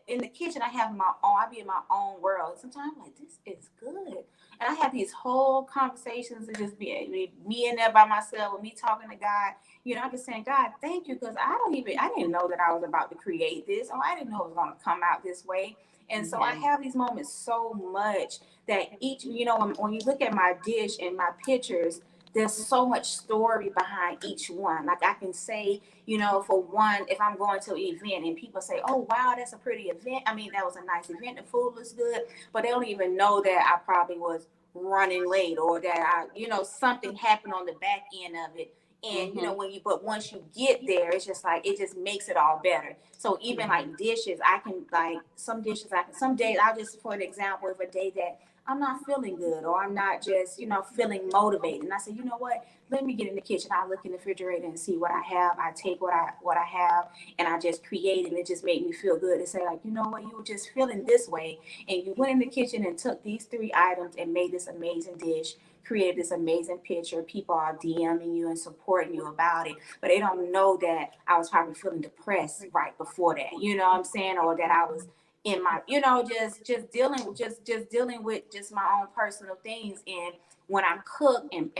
[SPEAKER 1] in the kitchen. I have my own. I be in my own world. Sometimes I'm like, this is good, and I have these whole conversations and just be me in there by myself with me talking to God. You know, I'm just saying, God, thank you, because I didn't know that I was about to create this, or I didn't know it was going to come out this way. And so I have these moments so much that each, you know, when you look at my dish and my pictures, there's so much story behind each one. Like I can say, you know, for one, if I'm going to an event and people say, oh, wow, that's a pretty event. I mean, that was a nice event. The food looks good, but they don't even know that I probably was running late or that you know, something happened on the back end of it. And you know, but once you get there, it's just like it just makes it all better. So even like dishes, I can like some dishes. Some days I'll just, for an example, if a day that I'm not feeling good or I'm not just, you know, feeling motivated, and I say, you know what, let me get in the kitchen. I look in the refrigerator and see what I have. I take what I have and I just create it. And it just made me feel good to say, like, you know what, you were just feeling this way and you went in the kitchen and took these 3 items and made this amazing dish, created this amazing picture. People are DMing you and supporting you about it, but they don't know that I was probably feeling depressed right before that. You know what I'm saying? Or that I was in my, you know, just dealing with just my own personal things. And when I cook and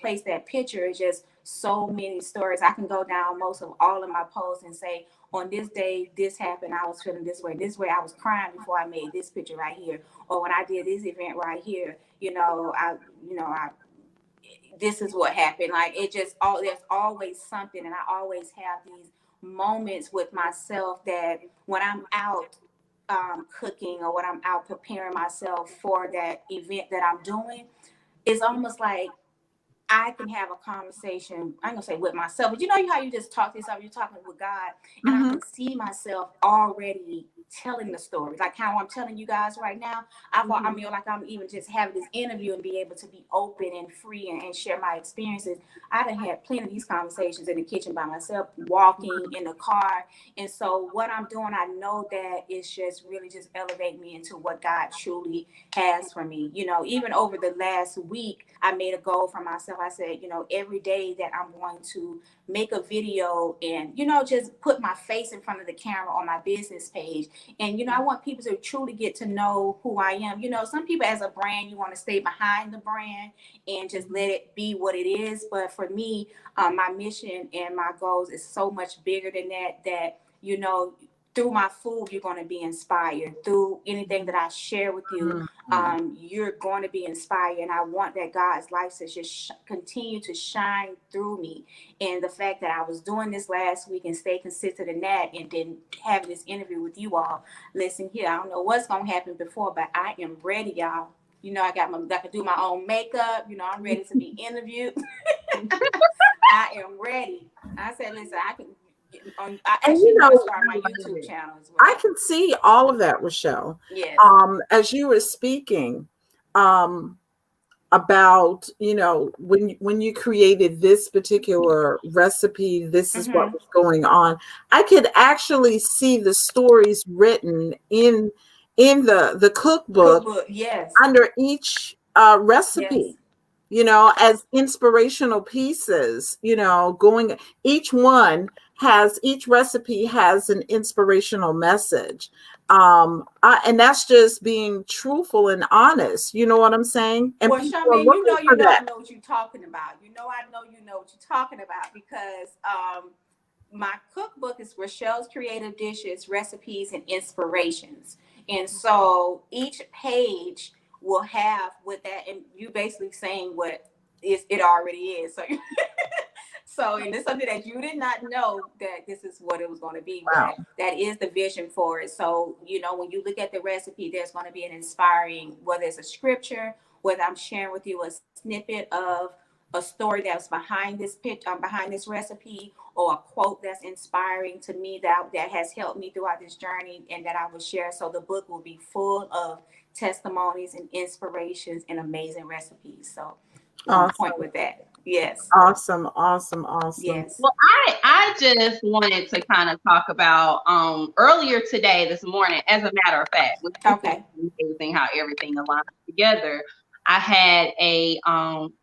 [SPEAKER 1] place that picture, it's just so many stories. I can go down most of all of my posts and say, on this day, this happened. I was feeling this way. This way, I was crying before I made this picture right here. Or when I did this event right here, I this is what happened. Like it just all there's always something, and I always have these moments with myself that when I'm out cooking or when I'm out preparing myself for that event that I'm doing, it's almost like I can have a conversation, I'm gonna say with myself, but you know how you just talk to yourself, you're talking with God, and I
[SPEAKER 2] mhm.
[SPEAKER 1] can see myself already telling the story, like how I'm telling you guys right now. I mean, like I'm even just having this interview and be able to be open and free and share my experiences. I done had plenty of these conversations in the kitchen by myself, walking in the car. And so what I'm doing, I know that it's just really just elevate me into what God truly has for me. You know, even over the last week, I made a goal for myself. I said, you know, every day that I'm going to make a video and, you know, just put my face in front of the camera on my business page. And, you know, I want people to truly get to know who I am. You know, some people as a brand, you want to stay behind the brand and just let it be what it is. But for me, my mission and my goals is so much bigger than that, you know, through my food, you're going to be inspired. Through anything that I share with you, you're going to be inspired. And I want that God's light to just continue to shine through me. And the fact that I was doing this last week and stay consistent in that, and then having this interview with you all. Listen here, I don't know what's going to happen before, but I am ready, y'all. You know, I can do my own makeup. You know, I'm ready to be interviewed. I am ready. I said, listen, I can. I
[SPEAKER 2] And
[SPEAKER 1] actually
[SPEAKER 2] you
[SPEAKER 1] want to
[SPEAKER 2] know,
[SPEAKER 1] start my YouTube channel as
[SPEAKER 2] I
[SPEAKER 1] well.
[SPEAKER 2] can see all of that, Rochelle.
[SPEAKER 1] Yes.
[SPEAKER 2] As you were speaking, um, about, when you created this particular recipe, this is what
[SPEAKER 1] Mm-hmm.
[SPEAKER 2] was going on. I could actually see the stories written in the cookbook
[SPEAKER 1] Cookbook, yes,
[SPEAKER 2] under each recipe,
[SPEAKER 1] yes,
[SPEAKER 2] as inspirational pieces, going, each recipe has an inspirational message. And that's just being truthful and honest. You know what I'm saying? And
[SPEAKER 1] Well,
[SPEAKER 2] people are
[SPEAKER 1] Charmaine,
[SPEAKER 2] looking for
[SPEAKER 1] I
[SPEAKER 2] that.
[SPEAKER 1] know what you're talking about. I know you know what you're talking about because my cookbook is Rochelle's Creative Dishes, Recipes, and Inspirations. And so each page will have with that, and you basically saying what is it already is. So so, and it's something that you did not know that this is what it was going to be,
[SPEAKER 2] Wow.
[SPEAKER 1] but that is the vision for it. So, when you look at the recipe, there's going to be an inspiring, whether it's a scripture, whether I'm sharing with you a snippet of a story that's behind this behind this recipe, or a quote that's inspiring to me that has helped me throughout this journey, and that I will share. So the book will be full of testimonies and inspirations and amazing recipes. So, on point
[SPEAKER 2] Awesome.
[SPEAKER 1] with that. Yes.
[SPEAKER 2] Awesome. Awesome. Awesome.
[SPEAKER 1] Yes.
[SPEAKER 3] Well, I just wanted to kind of talk about earlier today, this morning, as a matter of fact, which is
[SPEAKER 1] Okay.
[SPEAKER 3] amazing how everything aligns together. I had a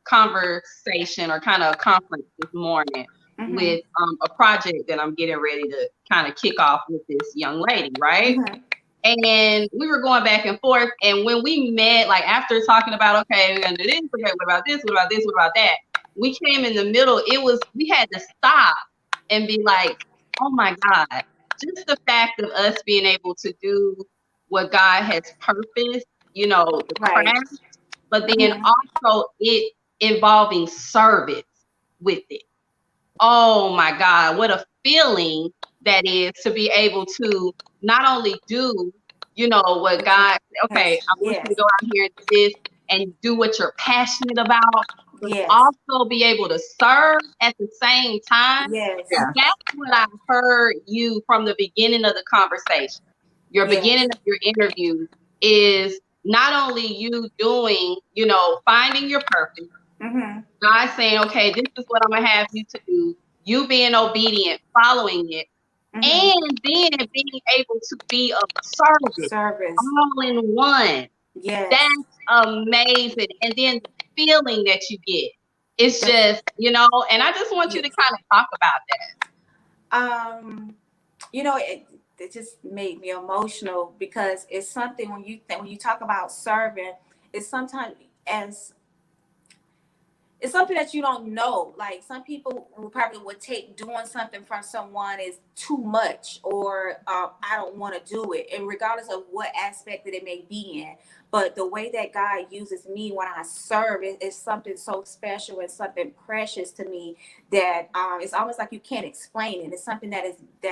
[SPEAKER 3] conversation, or kind of a conference this morning
[SPEAKER 1] Mm-hmm.
[SPEAKER 3] with a project that I'm getting ready to kind of kick off with this young lady, right?
[SPEAKER 1] Mm-hmm.
[SPEAKER 3] And we were going back and forth. And when we met, like after talking about, okay, we're gonna do this, okay, what about this, what about this, what about that? We came in the middle. We had to stop and be like, oh my God, just the fact of us being able to do what God has purposed, the
[SPEAKER 1] Right.
[SPEAKER 3] craft, but then
[SPEAKER 1] Mm-hmm.
[SPEAKER 3] also it involving service with it. Oh my God, what a feeling that is to be able to not only do, what
[SPEAKER 1] What you
[SPEAKER 3] God, okay,
[SPEAKER 1] has.
[SPEAKER 3] I want you to
[SPEAKER 1] Yes.
[SPEAKER 3] go out here and do this and do what you're passionate about, but
[SPEAKER 1] Yes.
[SPEAKER 3] also be able to serve at the same time.
[SPEAKER 1] Yes.
[SPEAKER 2] Yeah.
[SPEAKER 3] That's what I heard you from the beginning of the conversation. Your
[SPEAKER 1] Yes.
[SPEAKER 3] beginning of your interview is not only you doing, finding your purpose,
[SPEAKER 1] Mm-hmm.
[SPEAKER 3] God saying, okay, this is what I'm going to have you to do. You being obedient, following it,
[SPEAKER 1] Mm-hmm.
[SPEAKER 3] and then being able to be of service
[SPEAKER 1] Service.
[SPEAKER 3] all in one.
[SPEAKER 1] Yes.
[SPEAKER 3] That's amazing. And then the feeling that you get, it's
[SPEAKER 1] That's,
[SPEAKER 3] just, and I just want you to
[SPEAKER 1] yes.
[SPEAKER 3] kind of talk about that.
[SPEAKER 1] Um, it just made me emotional because it's something when you talk about serving, it's sometimes as it's something that you don't know. Like some people would take doing something from someone is too much, or I don't want to do it, and regardless of what aspect that it may be in. But the way that God uses me when I serve is something so special and something precious to me that it's almost like you can't explain it. It's something that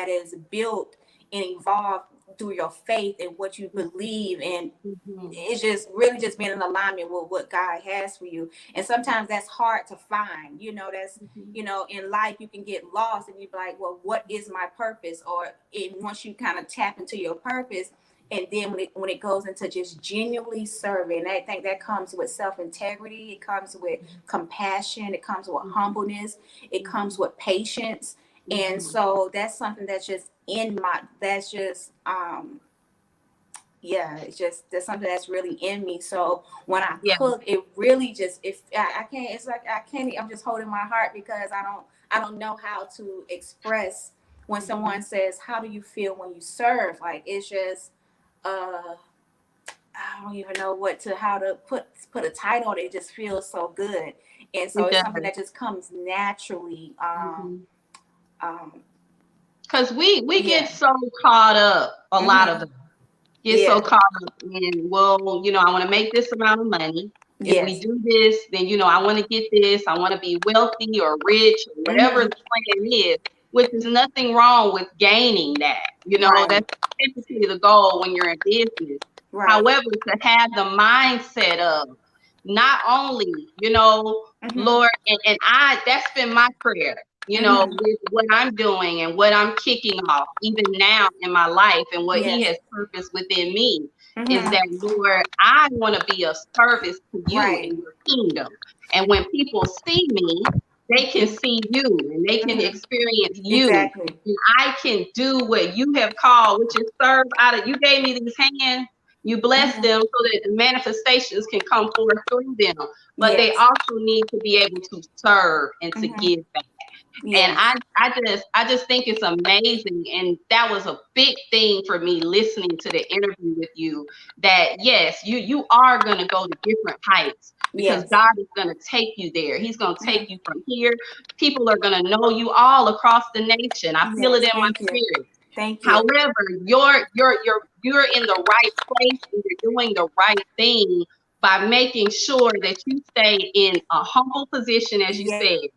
[SPEAKER 1] is built and evolved through your faith and what you believe, and
[SPEAKER 3] Mhm.
[SPEAKER 1] it's just really just being in alignment with what God has for you. And sometimes that's hard to find. That's
[SPEAKER 3] Mhm.
[SPEAKER 1] in life you can get lost and you be like, well, what is my purpose? Once you kind of tap into your purpose, and then when it goes into just genuinely serving, I think that comes with self-integrity, it comes with compassion, it comes with humbleness, it comes with patience. And
[SPEAKER 3] Mhm.
[SPEAKER 1] so that's something that's just that's just yeah, it's just there's something that's really in me. So when I
[SPEAKER 3] Yeah.
[SPEAKER 1] cook, it really just if I can't, it's like I can't. I'm just holding my heart because I don't know how to express when
[SPEAKER 3] Mhm.
[SPEAKER 1] someone says, "How do you feel when you serve?" Like it's just uh I don't even know how to put a title on it. It just feels so good, and so
[SPEAKER 3] It
[SPEAKER 1] it's
[SPEAKER 3] does.
[SPEAKER 1] something that just comes naturally.
[SPEAKER 3] Mhm.
[SPEAKER 1] Um,
[SPEAKER 3] Because we get
[SPEAKER 1] yeah.
[SPEAKER 3] so caught up, a lot of
[SPEAKER 1] Mm-hmm.
[SPEAKER 3] us get so
[SPEAKER 1] Yeah.
[SPEAKER 3] caught up in, well, I want to make this amount of money. If we
[SPEAKER 1] Yes.
[SPEAKER 3] do this, then, I want to get this. I want to be wealthy or rich or whatever
[SPEAKER 1] Mm-hmm.
[SPEAKER 3] the plan is, which is nothing wrong with gaining that.
[SPEAKER 1] Right.
[SPEAKER 3] That's typically the goal when you're in business.
[SPEAKER 1] Right.
[SPEAKER 3] However, to have the mindset of not only,
[SPEAKER 1] Mm-hmm.
[SPEAKER 3] Lord, that's been my prayer,
[SPEAKER 1] Mm-hmm.
[SPEAKER 3] with what I'm doing and what I'm kicking off, even now in my life, and what He
[SPEAKER 1] Yes.
[SPEAKER 3] has purposed within me. is
[SPEAKER 1] Mhm.
[SPEAKER 3] that, Lord, I want to be of service to you
[SPEAKER 1] Right.
[SPEAKER 3] in your kingdom. And when people see me, they can see you and they can
[SPEAKER 1] Mhm.
[SPEAKER 3] experience you.
[SPEAKER 1] Exactly.
[SPEAKER 3] And I can do what you have called, which is serve out of, you gave me these hands, you blessed
[SPEAKER 1] Mhm.
[SPEAKER 3] them so that the manifestations can come forth through them. But they
[SPEAKER 1] Yes.
[SPEAKER 3] also need to be able to serve and to
[SPEAKER 1] Mhm.
[SPEAKER 3] give back. And
[SPEAKER 1] Yes.
[SPEAKER 3] I just think it's amazing. And that was a big thing for me listening to the interview with you, that yes, you are gonna go to different heights because
[SPEAKER 1] Yes.
[SPEAKER 3] God is gonna take you there. He's gonna take
[SPEAKER 1] Mhm.
[SPEAKER 3] you from here. People are gonna know you all across the nation. I feel it
[SPEAKER 1] Yes.
[SPEAKER 3] in my
[SPEAKER 1] Thank you.
[SPEAKER 3] spirit.
[SPEAKER 1] Thank you.
[SPEAKER 3] However, you're in the right place and you're doing the right thing by making sure that you stay in a humble position, as you
[SPEAKER 1] Yes.
[SPEAKER 3] said,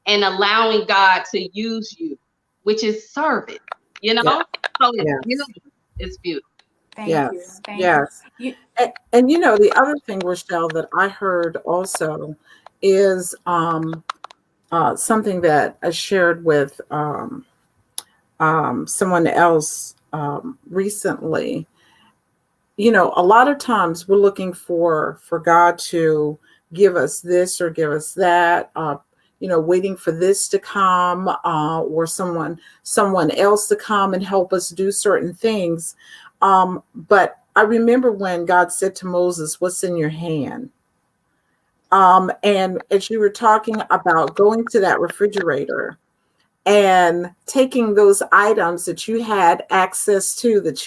[SPEAKER 3] and allowing God to use you, which is service, you
[SPEAKER 2] Yeah.
[SPEAKER 3] know? So it's
[SPEAKER 2] Yes.
[SPEAKER 3] beautiful. It's beautiful.
[SPEAKER 1] Thank you.
[SPEAKER 2] Yes.
[SPEAKER 1] Thank you.
[SPEAKER 2] Yes.
[SPEAKER 1] You.
[SPEAKER 2] And the other thing, Rochelle, that I heard also is something that I shared with someone else recently. A lot of times we're looking for God to give us this or give us that, waiting for this to come, or someone else to come and help us do certain things. But I remember when God said to Moses, "What's in your hand?" And as you were talking about going to that refrigerator and taking those items that you had access to, that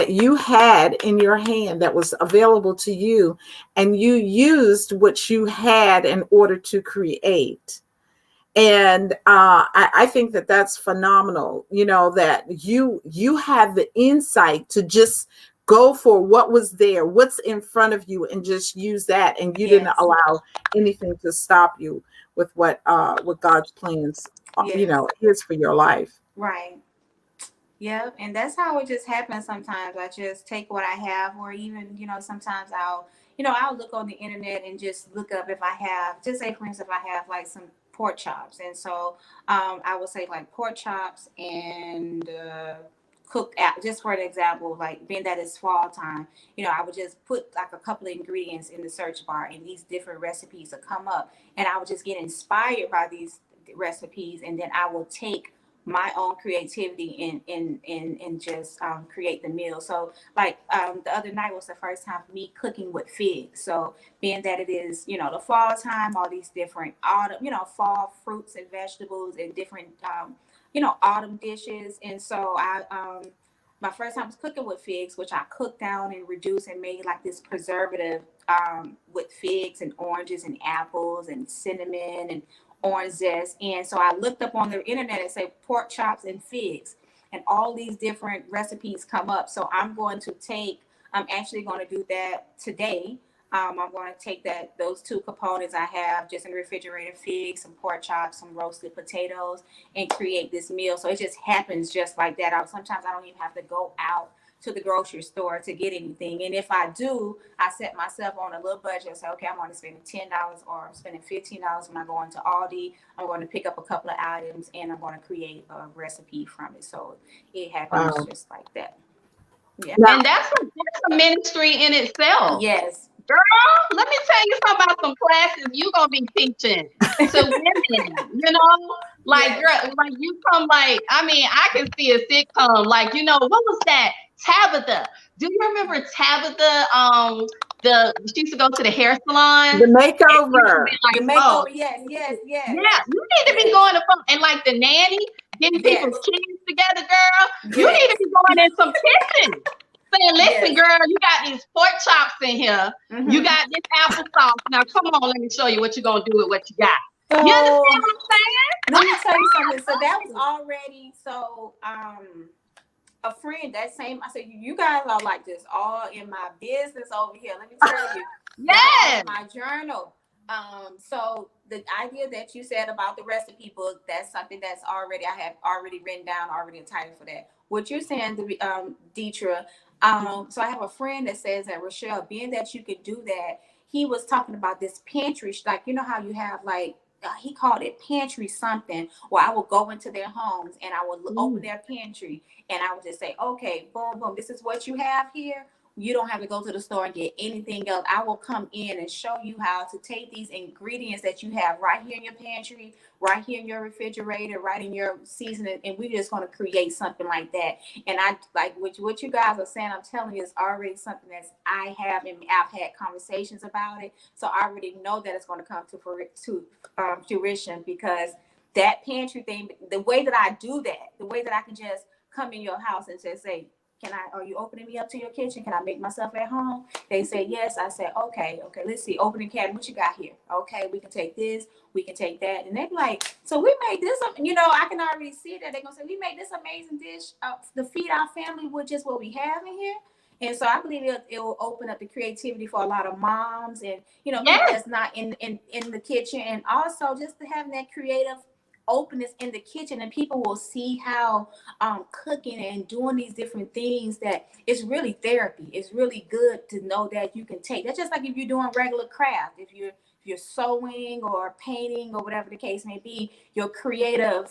[SPEAKER 2] you had in your hand, that was available to you, and you used what you had in order to create. And I think that that's phenomenal, that you had the insight to just go for what was there, what's in front of you, and just use that, and you didn't
[SPEAKER 1] Yes.
[SPEAKER 2] allow anything to stop you with what God's plans
[SPEAKER 1] Yes.
[SPEAKER 2] is for your life.
[SPEAKER 1] Right. Yep. And that's how it just happens sometimes. I just take what I have, or even, sometimes I'll look on the internet and just look up if I have, just say, for instance, if I have like some pork chops. And so I would say like pork chops and cooked out, just for an example, like being that it's fall time, I would just put like a couple of ingredients in the search bar and these different recipes will come up. And I would just get inspired by these recipes. And then I will take my own creativity and just create the meal. So like the other night was the first time for me cooking with figs. So being that it is, the fall time, all these different autumn, fall fruits and vegetables and different, autumn dishes. And so my first time was cooking with figs, which I cooked down and reduced and made like this preservative with figs and oranges and apples and cinnamon and orange zest. And so I looked up on the internet and said pork chops and figs, and all these different recipes come up. So I'm actually going to do that today. I'm going to take those two components I have just in the refrigerator, figs, some pork chops, some roasted potatoes, and create this meal. So it just happens just like that. Sometimes I don't even have to go out to the grocery store to get anything. And if I do, I set myself on a little budget and say, okay, I'm going to spend $10 or I'm spending $15 when I go into Aldi. I'm going to pick up a couple of items and I'm going to create a recipe from it. So it happens
[SPEAKER 2] Wow.
[SPEAKER 1] just like that. Yeah.
[SPEAKER 2] Now,
[SPEAKER 3] And that's a ministry in itself.
[SPEAKER 1] Yes.
[SPEAKER 3] Girl, let me tell you something about some classes you're gonna be teaching to women, like
[SPEAKER 1] Yes.
[SPEAKER 3] girl, like you come like, I mean, I can see a sitcom, like, what was that? Tabitha. Do you remember Tabitha? She used to go to the hair salon
[SPEAKER 2] the
[SPEAKER 3] and she used to
[SPEAKER 2] makeover.
[SPEAKER 3] be
[SPEAKER 1] The
[SPEAKER 3] like, oh,
[SPEAKER 1] makeover. Yes. Yes. Yes.
[SPEAKER 3] yeah, you need to be
[SPEAKER 1] Yes.
[SPEAKER 3] going to and like the nanny, getting
[SPEAKER 1] Yes.
[SPEAKER 3] people's kids together, girl. You need to
[SPEAKER 1] Yes.
[SPEAKER 3] be going in some kitchen. Saying, listen,
[SPEAKER 1] Yes.
[SPEAKER 3] girl, you got these pork chops in here. You
[SPEAKER 1] Mm-hmm.
[SPEAKER 3] got this applesauce. Now, come on, let me show you what you're going to do with what you got. You understand
[SPEAKER 1] So
[SPEAKER 3] what
[SPEAKER 1] let me tell you something. So that was already a friend that same. I said, you guys are like just all in my business over here. Let me tell you,
[SPEAKER 3] I'm
[SPEAKER 1] y'all are
[SPEAKER 3] saying?
[SPEAKER 1] in my journal. So the idea that you said about the recipe book, that's something that's I have already written down, already a title for that. What you're saying, Deetra. So I have a friend that says that, Rochelle, being that you could do that, he was talking about this pantry, like how you have like he called it pantry something, where I would go into their homes and I would open
[SPEAKER 3] Mm.
[SPEAKER 1] their pantry and I would just say, okay, boom, boom, this is what you have here. You don't have to go to the store and get anything else. I will come in and show you how to take these ingredients that you have right here in your pantry, right here in your refrigerator, right in your seasoning, and we're just going to create something like that. And I like what you guys are saying. I'm telling you, it's already something that I have, and I've had conversations about it. So I already know that it's going to come to fruition, because that pantry thing, the way that I do that, the way that I can just come in your house and just say, are you opening me up to your kitchen? Can I make myself at home? They say yes. I say, okay, let's see. Open the cabinet. What you got here? Okay, we can take this, we can take that. And they're like, so we made this, I can already see that. They're going to say, we made this amazing dish to feed our family with just what we have in here. And so I believe it will open up the creativity for a lot of moms and, people that's not in the kitchen. And also just to have that creative openness in the kitchen, and people will see how cooking and doing these different things, that it's really therapy. It's really good to know that you can take that's just like if you're doing regular craft, if you're sewing or painting or whatever the case may be, your creative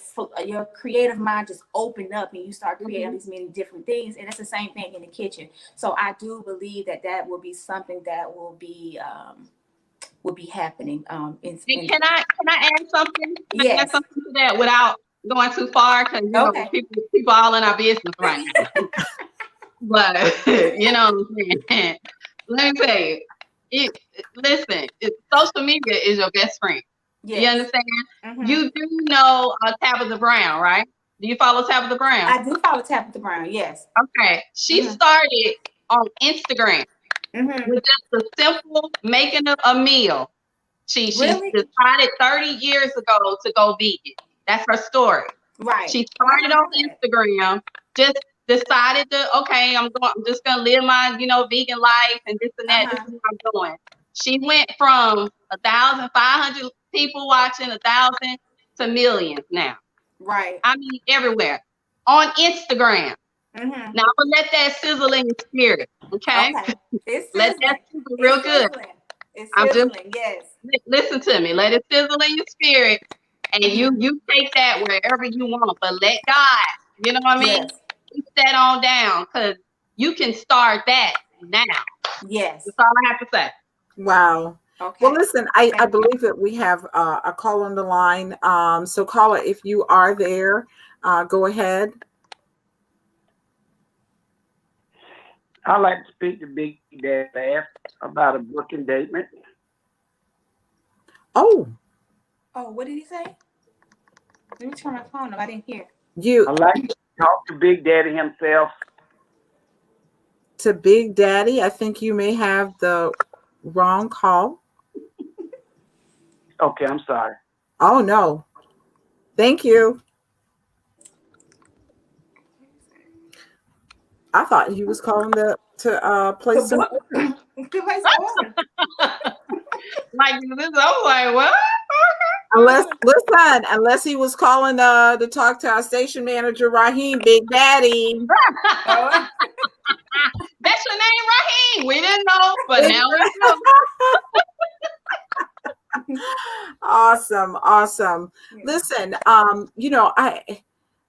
[SPEAKER 1] mind just open up and you start creating these many different things. And it's the same thing in the kitchen. So I do believe that will be something that will be happening.
[SPEAKER 3] Can I add something? Can I add
[SPEAKER 1] Yes.
[SPEAKER 3] something to that without going too far? Because people all in our business right now. But you know what I'm saying? Let me tell you. Listen, social media is your best friend. Yes. You understand? Mm-hmm. You do know Tabitha Brown, right? Do you follow Tabitha Brown?
[SPEAKER 1] I do follow Tabitha Brown. Yes.
[SPEAKER 3] Okay. She started on Instagram. With just the simple making of a meal. She decided 30 years ago to go vegan. That's her story. Right. She started on Instagram, just decided to, I'm just gonna live my, vegan life and this and that. This is what I'm doing. She went from 1,500 people watching, 1,000 to millions now. Right. I mean, everywhere on Instagram. Now I'm gonna let that sizzle in your spirit, okay? It's let that sizzle real good. It's sizzling, yes. Listen to me. Let it sizzle in your spirit, and you take that wherever you want. But let God, you know what I mean? Keep that on down, because you can start that now. Yes. That's all I have to say.
[SPEAKER 2] Wow. Okay. Well, listen, I believe that we have a call on the line. So caller, if you are there, go ahead.
[SPEAKER 4] I'd like to speak to Big Dad about a book indictment.
[SPEAKER 1] Oh, what did he say? Let me turn my phone up. I didn't hear.
[SPEAKER 4] I'd like to talk to Big Daddy himself.
[SPEAKER 2] To Big Daddy? I think you may have the wrong call.
[SPEAKER 4] Okay, I'm sorry.
[SPEAKER 2] Oh, no. Thank you. I thought he was calling to place some order.
[SPEAKER 3] Like this, I'm like, what?
[SPEAKER 2] Unless he was calling to talk to our station manager, Raheem, Big Daddy.
[SPEAKER 3] That's your name, Raheem. We didn't know, but now we know.
[SPEAKER 2] Awesome. Listen,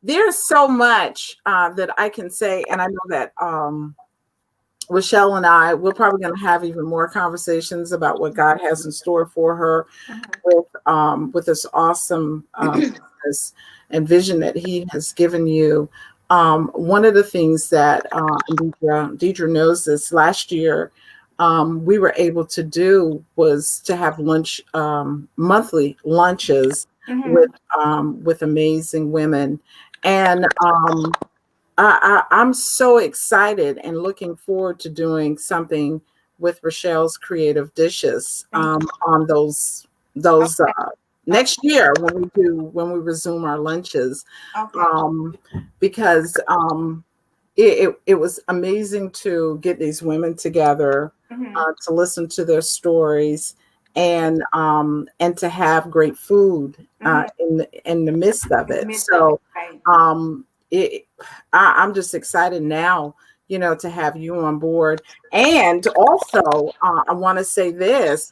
[SPEAKER 2] there's so much that I can say, and I know that Rochelle and we're probably going to have even more conversations about what God has in store for her with this awesome and vision that He has given you. One of the things that Deidre knows this, last year we were able to do was to have monthly lunches with amazing women. And I'm so excited and looking forward to doing something with Rochelle's Creative Dishes on those next year when we resume our lunches. Because it was amazing to get these women together, to listen to their stories, and to have great food in the midst of it. So I'm just excited now, to have you on board. And also, I want to say this,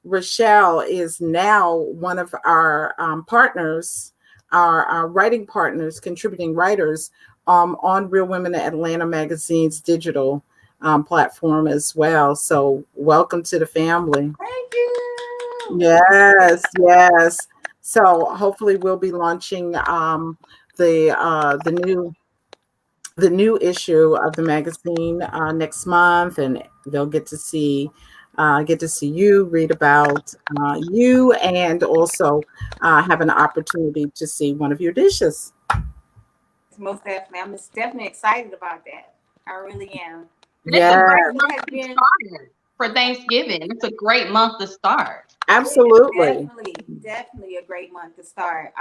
[SPEAKER 2] Rochelle is now one of our partners, our writing partners, contributing writers on Real Women Atlanta Magazine's digital platform as well. So welcome to the family.
[SPEAKER 1] Thank you.
[SPEAKER 2] Yes, yes. So hopefully we'll be launching the new issue of the magazine next month, and they'll get to see you, read about you, and also have an opportunity to see one of your dishes.
[SPEAKER 1] Most definitely. I'm just definitely excited about that. I really am.
[SPEAKER 3] And it's a
[SPEAKER 2] Yeah,
[SPEAKER 3] great
[SPEAKER 1] It
[SPEAKER 3] month
[SPEAKER 1] has
[SPEAKER 3] to
[SPEAKER 1] been
[SPEAKER 3] start for Thanksgiving. It's a great month to start.
[SPEAKER 2] absolutely.
[SPEAKER 1] definitely a great month to start.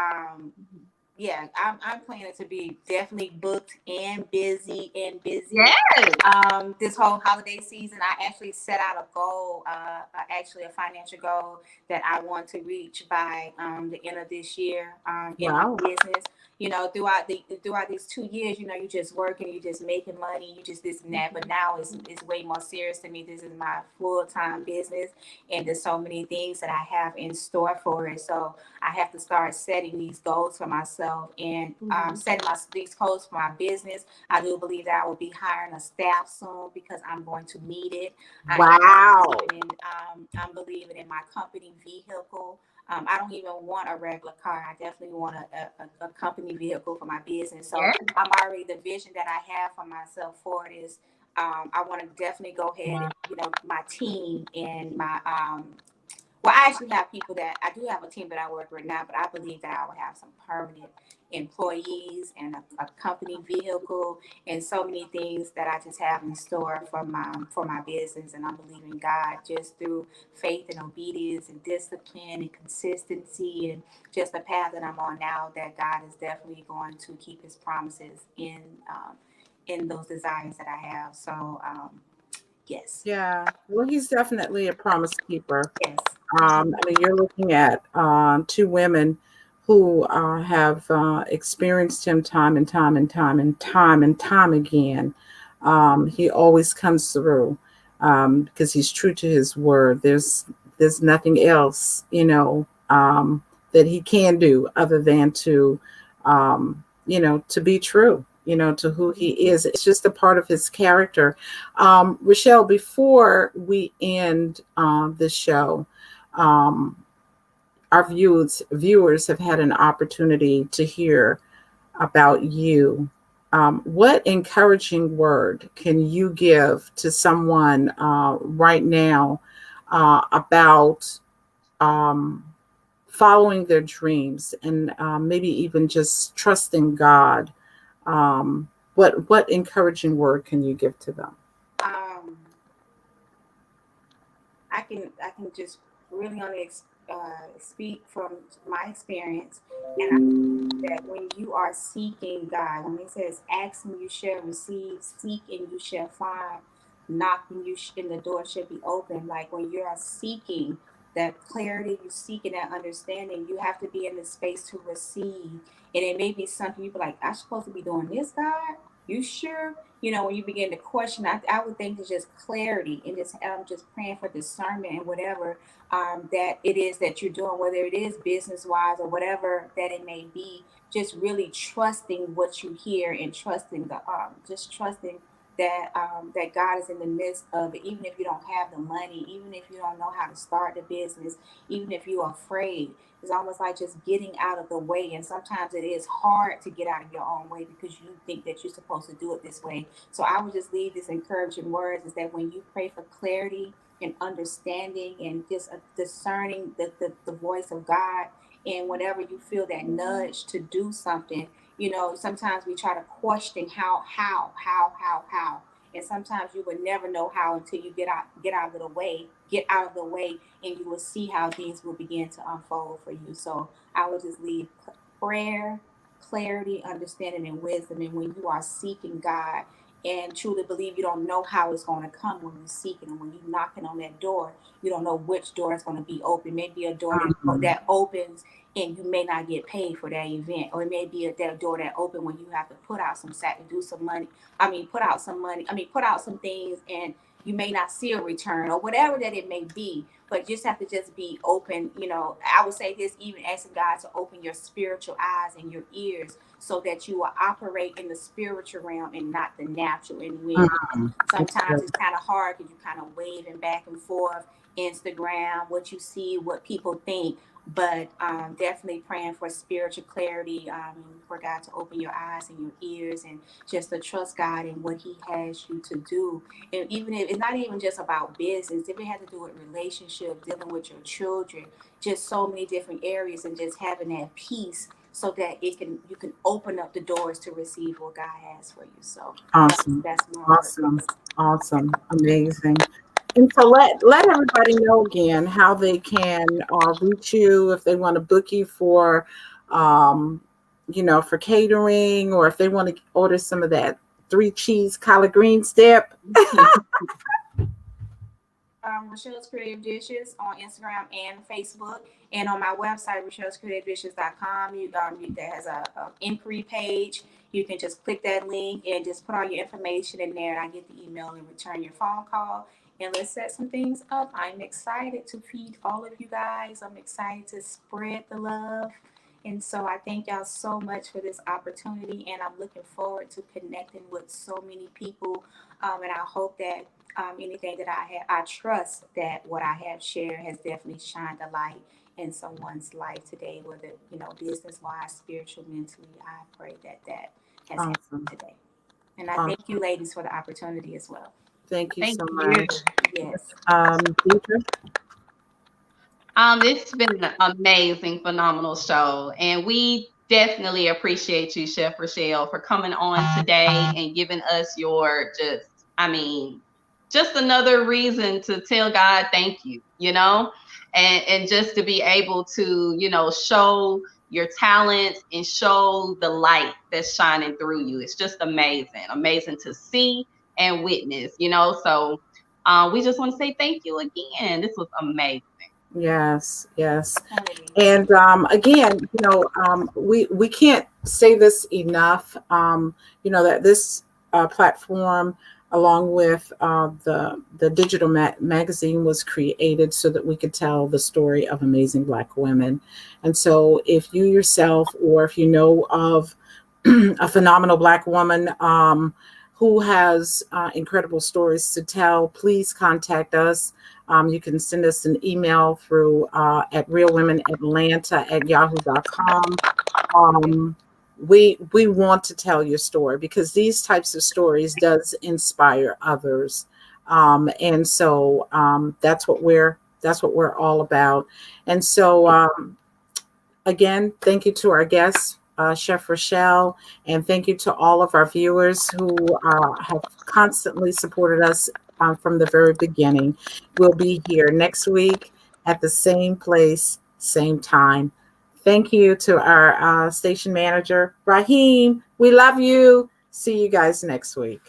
[SPEAKER 1] Yeah, I'm planning to be definitely booked and busy.
[SPEAKER 3] Yes.
[SPEAKER 1] This whole holiday season, I actually set out a goal, actually a financial goal that I want to reach by the end of this year in my
[SPEAKER 2] Wow.
[SPEAKER 1] business. You know, throughout these 2 years, you know, you just working, you just making money, you just this and that. But now it's way more serious to me. This is my full time business, and there's so many things that I have in store for it. So I have to start setting these goals for myself and setting these goals for my business. I do believe that I will be hiring a staff soon because I'm going to need it.
[SPEAKER 2] Wow.
[SPEAKER 1] I'm believing in my company vehicle. I don't even want a regular car. I definitely want a company vehicle for my business. So
[SPEAKER 3] Yes.
[SPEAKER 1] I'm already, the vision that I have for myself for it is I want to definitely go ahead and, you know, my team and my well, I actually have people that I do have a team that I work with now, but I believe that I will have some permanent employees and a company vehicle and so many things that I just have in store for my business. And I'm believing God just through faith and obedience and discipline and consistency and just the path that I'm on now, that God is definitely going to keep His promises in those desires that I have. So yes,
[SPEAKER 2] Yeah. Well, he's definitely a promise keeper.
[SPEAKER 1] yes.
[SPEAKER 2] I mean, you're looking at two women who have experienced him time and time and time and time and time again. He always comes through because he's true to his word. There's nothing else, that he can do other than to, to be true, to who he is. It's just a part of his character. Rochelle, before we end this show, um, our viewers have had an opportunity to hear about you. What encouraging word can you give to someone right now about um, following their dreams and maybe even just trusting God? What encouraging word can you give to them?
[SPEAKER 1] Um, I can just really only speak from my experience, and I think that when you are seeking God, when it says "Ask and you shall receive, seek and you shall find, knock and and the door should be open." Like when you are seeking that clarity, you're seeking that understanding, you have to be in the space to receive. And it may be something you be like, "I'm supposed to be doing this, God. You sure?" You know, when you begin to question, I would think it's just clarity and just praying for discernment and whatever that it is that you're doing, whether it is business wise or whatever that it may be. Just really trusting what you hear and trusting just trusting that God is in the midst of it, even if you don't have the money, even if you don't know how to start the business, even if you're afraid. It's almost like just getting out of the way. And sometimes it is hard to get out of your own way because you think that you're supposed to do it this way. So I would just leave this encouraging words is that when you pray for clarity and understanding and just discerning the voice of God, and whenever you feel that nudge to do something, you know, sometimes we try to question how. And sometimes you would never know how until you get out of the way, and you will see how things will begin to unfold for you. So I would just leave prayer, clarity, understanding, and wisdom. And when you are seeking God and truly believe, you don't know how it's going to come when you're seeking, and when you're knocking on that door, you don't know which door is going to be open. Maybe a door that opens and you may not get paid for that event, or it may be that door that open when you have to put out some sack and do some money. Put out some money. Put out some things, and you may not see a return or whatever that it may be. But you just have to just be open. You know, I would say this, even asking God to open your spiritual eyes and your ears so that you will operate in the spiritual realm and not the natural. And when sometimes it's kind of hard because you're kind of waving back and forth, Instagram, what you see, what people think. But definitely praying for spiritual clarity, for God to open your eyes and your ears, and just to trust God in what He has you to do. And even if it's not even just about business, if it has to do with relationships, dealing with your children, just so many different areas, and just having that peace so that you can open up the doors to receive what God has for you. So
[SPEAKER 2] Awesome.
[SPEAKER 1] that's my
[SPEAKER 2] Awesome. Amazing. And so let everybody know again how they can reach you if they want to book you for, for catering, or if they want to order some of that 3-cheese collard greens dip.
[SPEAKER 1] Rochelle's Creative Dishes on Instagram and Facebook, and on my website, Rochelle'sCreativeDishes.com. That has a inquiry page. You can just click that link and just put all your information in there, and I get the email and return your phone call. And let's set some things up. I'm excited to feed all of you guys. I'm excited to spread the love. And so I thank y'all so much for this opportunity, and I'm looking forward to connecting with so many people. And I hope that anything that I trust that what I have shared has definitely shined a light in someone's life today, whether, business-wise, spiritual, mentally. I pray that has happened today. And I thank you, ladies, for the opportunity as well.
[SPEAKER 2] Thank you so much.
[SPEAKER 1] Yes.
[SPEAKER 2] Deidre?
[SPEAKER 3] It's been an amazing, phenomenal show, and we definitely appreciate you, Chef Rochelle, for coming on today and giving us your just another reason to tell God thank you, and just to be able to, show your talents and show the light that's shining through you. It's just amazing to see and witness, so we just want to say thank you again. This was amazing.
[SPEAKER 2] Yes. And again, we can't say this enough, that this platform, along with the digital magazine, was created so that we could tell the story of amazing Black women. And so if you yourself, or if you know of a phenomenal Black woman who has incredible stories to tell, please contact us. You can send us an email through at realwomenatlanta@yahoo.com. We want to tell your story, because these types of stories does inspire others, and so that's what we're all about. And so again, thank you to our guests, Chef Rochelle, and thank you to all of our viewers who have constantly supported us from the very beginning. We'll be here next week at the same place, same time. Thank you to our station manager, Raheem. We love you. See you guys next week.